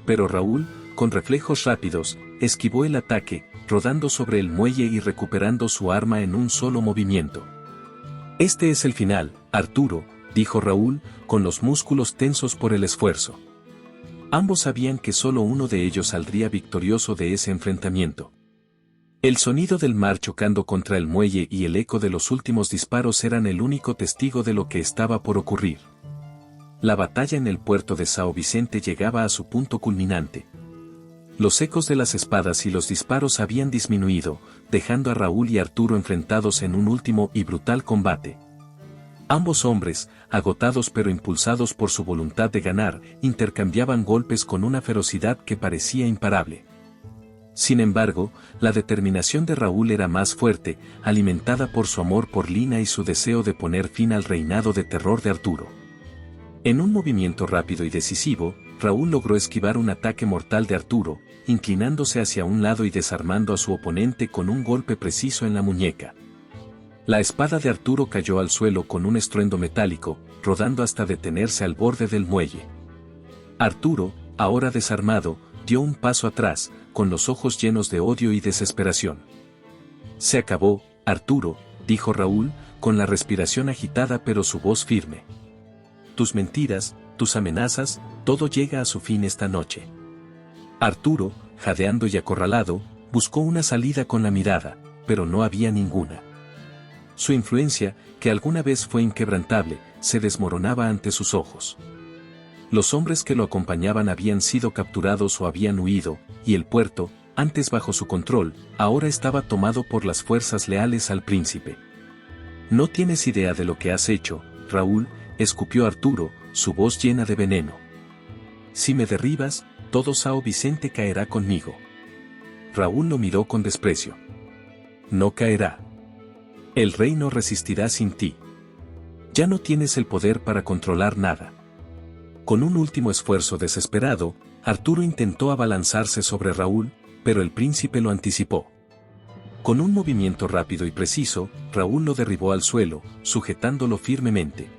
Pero Raúl, con reflejos rápidos, esquivó el ataque, rodando sobre el muelle y recuperando su arma en un solo movimiento. Este es el final, Arturo, dijo Raúl, con los músculos tensos por el esfuerzo. Ambos sabían que solo uno de ellos saldría victorioso de ese enfrentamiento. El sonido del mar chocando contra el muelle y el eco de los últimos disparos eran el único testigo de lo que estaba por ocurrir. La batalla en el puerto de São Vicente llegaba a su punto culminante. Los ecos de las espadas y los disparos habían disminuido, dejando a Raúl y Arturo enfrentados en un último y brutal combate. Ambos hombres, agotados pero impulsados por su voluntad de ganar, intercambiaban golpes con una ferocidad que parecía imparable. Sin embargo, la determinación de Raúl era más fuerte, alimentada por su amor por Lina y su deseo de poner fin al reinado de terror de Arturo. En un movimiento rápido y decisivo, Raúl logró esquivar un ataque mortal de Arturo, inclinándose hacia un lado y desarmando a su oponente con un golpe preciso en la muñeca. La espada de Arturo cayó al suelo con un estruendo metálico, rodando hasta detenerse al borde del muelle. Arturo, ahora desarmado, dio un paso atrás, con los ojos llenos de odio y desesperación. Se acabó, Arturo, dijo Raúl, con la respiración agitada pero su voz firme. Tus mentiras, tus amenazas, todo llega a su fin esta noche. Arturo, jadeando y acorralado, buscó una salida con la mirada, pero no había ninguna. Su influencia, que alguna vez fue inquebrantable, se desmoronaba ante sus ojos. Los hombres que lo acompañaban habían sido capturados o habían huido, y el puerto, antes bajo su control, ahora estaba tomado por las fuerzas leales al príncipe. No tienes idea de lo que has hecho, Raúl, escupió Arturo, su voz llena de veneno. Si me derribas, todo São Vicente caerá conmigo. Raúl lo miró con desprecio. No caerá. El reino resistirá sin ti. Ya no tienes el poder para controlar nada. Con un último esfuerzo desesperado, Arturo intentó abalanzarse sobre Raúl, pero el príncipe lo anticipó. Con un movimiento rápido y preciso, Raúl lo derribó al suelo, sujetándolo firmemente.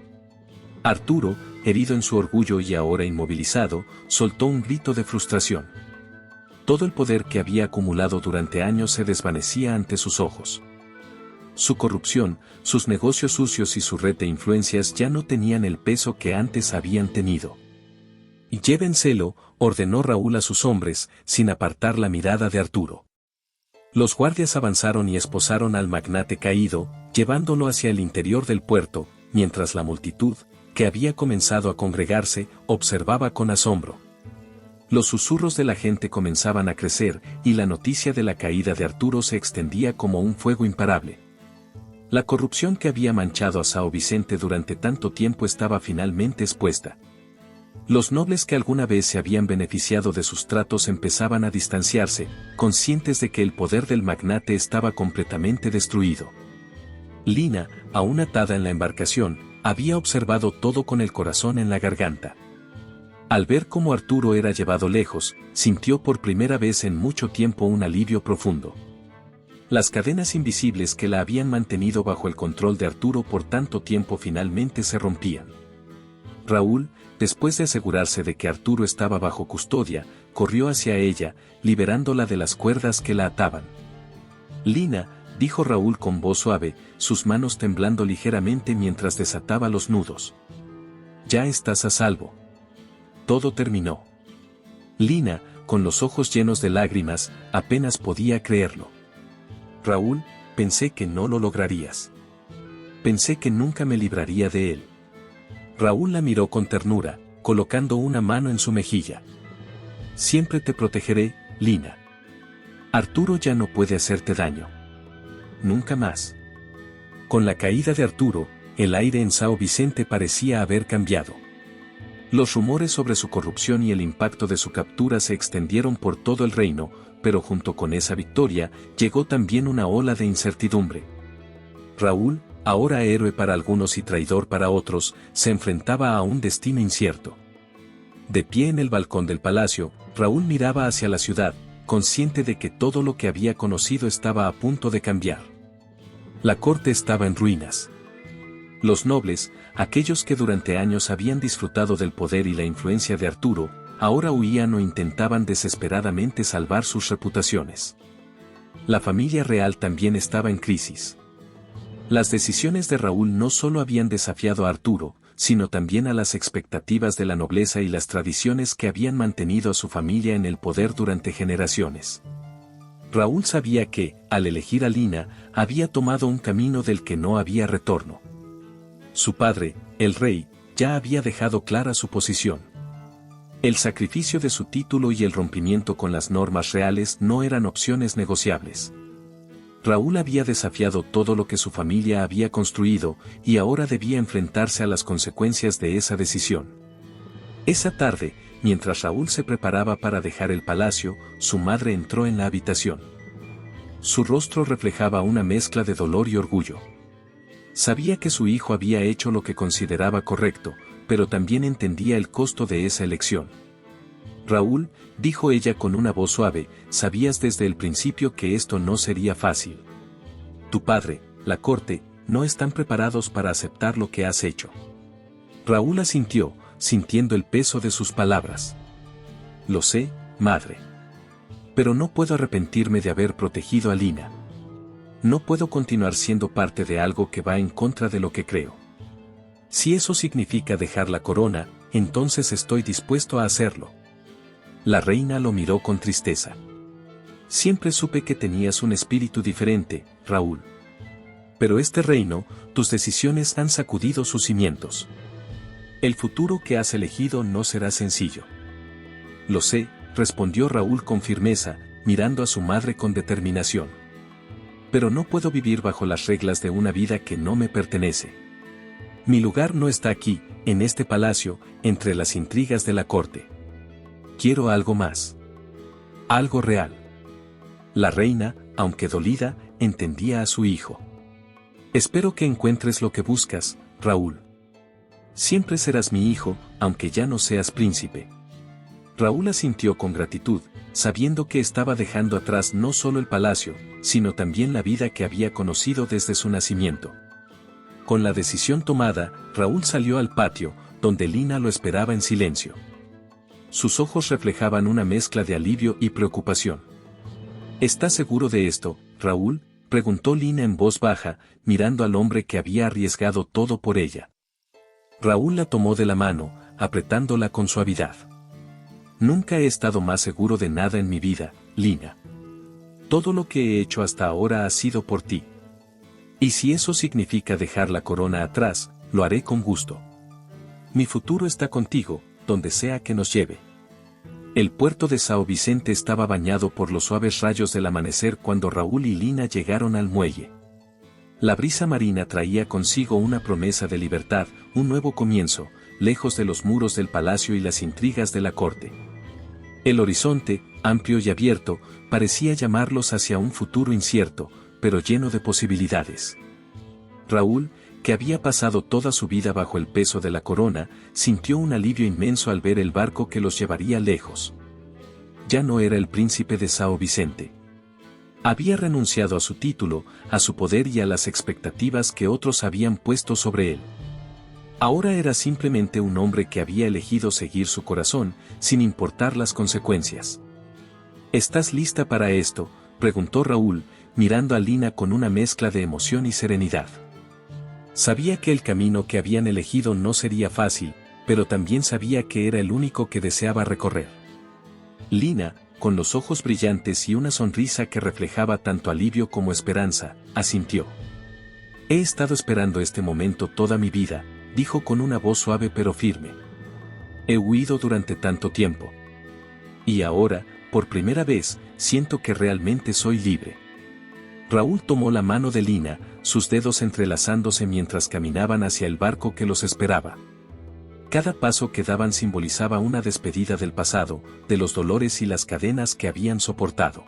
Arturo, herido en su orgullo y ahora inmovilizado, soltó un grito de frustración. Todo el poder que había acumulado durante años se desvanecía ante sus ojos. Su corrupción, sus negocios sucios y su red de influencias ya no tenían el peso que antes habían tenido. Y llévenselo, ordenó Raúl a sus hombres, sin apartar la mirada de Arturo. Los guardias avanzaron y esposaron al magnate caído, llevándolo hacia el interior del puerto, mientras la multitud, que había comenzado a congregarse, observaba con asombro. Los susurros de la gente comenzaban a crecer, y la noticia de la caída de Arturo se extendía como un fuego imparable. La corrupción que había manchado a São Vicente durante tanto tiempo estaba finalmente expuesta. Los nobles que alguna vez se habían beneficiado de sus tratos empezaban a distanciarse, conscientes de que el poder del magnate estaba completamente destruido. Lina, aún atada en la embarcación, había observado todo con el corazón en la garganta. Al ver cómo Arturo era llevado lejos, sintió por primera vez en mucho tiempo un alivio profundo. Las cadenas invisibles que la habían mantenido bajo el control de Arturo por tanto tiempo finalmente se rompían. Raúl, después de asegurarse de que Arturo estaba bajo custodia, corrió hacia ella, liberándola de las cuerdas que la ataban. Lina, dijo Raúl con voz suave, sus manos temblando ligeramente mientras desataba los nudos. Ya estás a salvo. Todo terminó. Lina, con los ojos llenos de lágrimas, apenas podía creerlo. Raúl, pensé que no lo lograrías. Pensé que nunca me libraría de él. Raúl la miró con ternura, colocando una mano en su mejilla. Siempre te protegeré, Lina. Arturo ya no puede hacerte daño. Nunca más. Con la caída de Arturo, el aire en São Vicente parecía haber cambiado. Los rumores sobre su corrupción y el impacto de su captura se extendieron por todo el reino, pero junto con esa victoria, llegó también una ola de incertidumbre. Raúl, ahora héroe para algunos y traidor para otros, se enfrentaba a un destino incierto. De pie en el balcón del palacio, Raúl miraba hacia la ciudad, consciente de que todo lo que había conocido estaba a punto de cambiar. La corte estaba en ruinas. Los nobles, aquellos que durante años habían disfrutado del poder y la influencia de Arturo, ahora huían o intentaban desesperadamente salvar sus reputaciones. La familia real también estaba en crisis. Las decisiones de Raúl no solo habían desafiado a Arturo, sino también a las expectativas de la nobleza y las tradiciones que habían mantenido a su familia en el poder durante generaciones. Raúl sabía que, al elegir a Lina, había tomado un camino del que no había retorno. Su padre, el rey, ya había dejado clara su posición. El sacrificio de su título y el rompimiento con las normas reales no eran opciones negociables. Raúl había desafiado todo lo que su familia había construido, y ahora debía enfrentarse a las consecuencias de esa decisión. Esa tarde, mientras Raúl se preparaba para dejar el palacio, su madre entró en la habitación. Su rostro reflejaba una mezcla de dolor y orgullo. Sabía que su hijo había hecho lo que consideraba correcto, pero también entendía el costo de esa elección. Raúl, dijo ella con una voz suave, sabías desde el principio que esto no sería fácil. Tu padre, la corte, no están preparados para aceptar lo que has hecho. Raúl asintió, sintiendo el peso de sus palabras. Lo sé, madre. Pero no puedo arrepentirme de haber protegido a Lina. No puedo continuar siendo parte de algo que va en contra de lo que creo. Si eso significa dejar la corona, entonces estoy dispuesto a hacerlo. La reina lo miró con tristeza. Siempre supe que tenías un espíritu diferente, Raúl. Pero este reino, tus decisiones han sacudido sus cimientos. El futuro que has elegido no será sencillo. Lo sé, respondió Raúl con firmeza, mirando a su madre con determinación. Pero no puedo vivir bajo las reglas de una vida que no me pertenece. Mi lugar no está aquí, en este palacio, entre las intrigas de la corte. Quiero algo más. Algo real. La reina, aunque dolida, entendía a su hijo. Espero que encuentres lo que buscas, Raúl. Siempre serás mi hijo, aunque ya no seas príncipe. Raúl asintió con gratitud, sabiendo que estaba dejando atrás no solo el palacio, sino también la vida que había conocido desde su nacimiento. Con la decisión tomada, Raúl salió al patio, donde Lina lo esperaba en silencio. Sus ojos reflejaban una mezcla de alivio y preocupación. ¿Estás seguro de esto, Raúl?, preguntó Lina en voz baja, mirando al hombre que había arriesgado todo por ella. Raúl la tomó de la mano, apretándola con suavidad. Nunca he estado más seguro de nada en mi vida, Lina. Todo lo que he hecho hasta ahora ha sido por ti. Y si eso significa dejar la corona atrás, lo haré con gusto. Mi futuro está contigo, donde sea que nos lleve. El puerto de São Vicente estaba bañado por los suaves rayos del amanecer cuando Raúl y Lina llegaron al muelle. La brisa marina traía consigo una promesa de libertad, un nuevo comienzo, lejos de los muros del palacio y las intrigas de la corte. El horizonte, amplio y abierto, parecía llamarlos hacia un futuro incierto, pero lleno de posibilidades. Raúl, que había pasado toda su vida bajo el peso de la corona, sintió un alivio inmenso al ver el barco que los llevaría lejos. Ya no era el príncipe de São Vicente. Había renunciado a su título, a su poder y a las expectativas que otros habían puesto sobre él. Ahora era simplemente un hombre que había elegido seguir su corazón, sin importar las consecuencias. ¿Estás lista para esto?, preguntó Raúl, mirando a Lina con una mezcla de emoción y serenidad. Sabía que el camino que habían elegido no sería fácil, pero también sabía que era el único que deseaba recorrer. Lina, con los ojos brillantes y una sonrisa que reflejaba tanto alivio como esperanza, asintió. He estado esperando este momento toda mi vida, dijo con una voz suave pero firme. He huido durante tanto tiempo. Y ahora, por primera vez, siento que realmente soy libre. Raúl tomó la mano de Lina, sus dedos entrelazándose mientras caminaban hacia el barco que los esperaba. Cada paso que daban simbolizaba una despedida del pasado, de los dolores y las cadenas que habían soportado.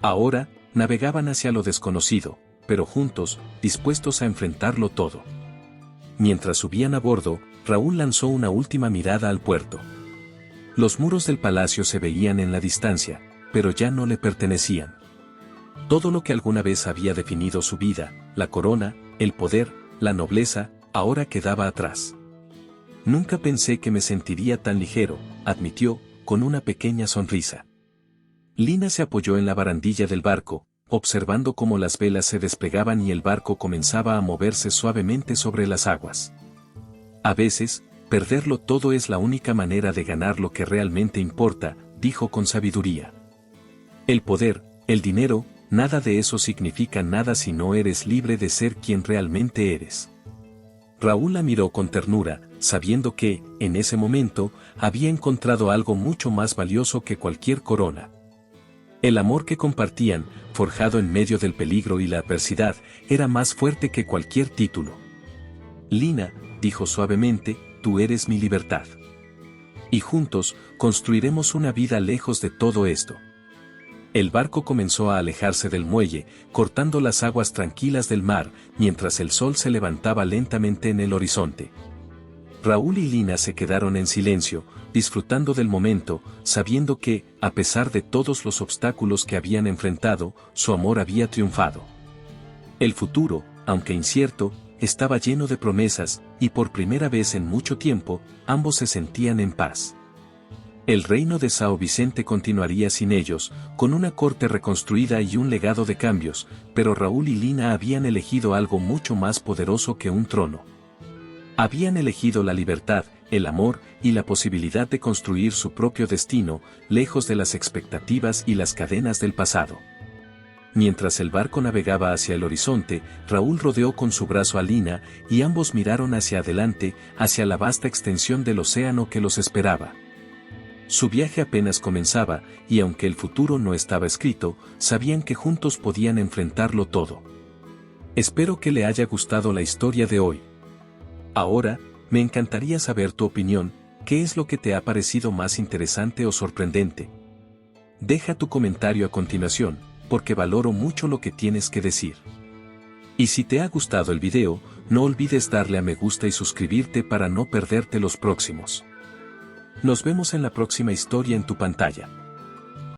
Ahora, navegaban hacia lo desconocido, pero juntos, dispuestos a enfrentarlo todo. Mientras subían a bordo, Raúl lanzó una última mirada al puerto. Los muros del palacio se veían en la distancia, pero ya no le pertenecían. Todo lo que alguna vez había definido su vida, la corona, el poder, la nobleza, ahora quedaba atrás. Nunca pensé que me sentiría tan ligero, admitió, con una pequeña sonrisa. Lina se apoyó en la barandilla del barco, observando cómo las velas se desplegaban y el barco comenzaba a moverse suavemente sobre las aguas. A veces, perderlo todo es la única manera de ganar lo que realmente importa, dijo con sabiduría. El poder, el dinero, nada de eso significa nada si no eres libre de ser quien realmente eres. Raúl la miró con ternura, sabiendo que, en ese momento, había encontrado algo mucho más valioso que cualquier corona. El amor que compartían, forjado en medio del peligro y la adversidad, era más fuerte que cualquier título. Lina, dijo suavemente, tú eres mi libertad. Y juntos, construiremos una vida lejos de todo esto. El barco comenzó a alejarse del muelle, cortando las aguas tranquilas del mar, mientras el sol se levantaba lentamente en el horizonte. Raúl y Lina se quedaron en silencio, disfrutando del momento, sabiendo que, a pesar de todos los obstáculos que habían enfrentado, su amor había triunfado. El futuro, aunque incierto, estaba lleno de promesas, y por primera vez en mucho tiempo, ambos se sentían en paz. El reino de São Vicente continuaría sin ellos, con una corte reconstruida y un legado de cambios, pero Raúl y Lina habían elegido algo mucho más poderoso que un trono. Habían elegido la libertad, el amor y la posibilidad de construir su propio destino, lejos de las expectativas y las cadenas del pasado. Mientras el barco navegaba hacia el horizonte, Raúl rodeó con su brazo a Lina y ambos miraron hacia adelante, hacia la vasta extensión del océano que los esperaba. Su viaje apenas comenzaba, y aunque el futuro no estaba escrito, sabían que juntos podían enfrentarlo todo. Espero que le haya gustado la historia de hoy. Ahora, me encantaría saber tu opinión, ¿qué es lo que te ha parecido más interesante o sorprendente? Deja tu comentario a continuación, porque valoro mucho lo que tienes que decir. Y si te ha gustado el video, no olvides darle a me gusta y suscribirte para no perderte los próximos. Nos vemos en la próxima historia en tu pantalla.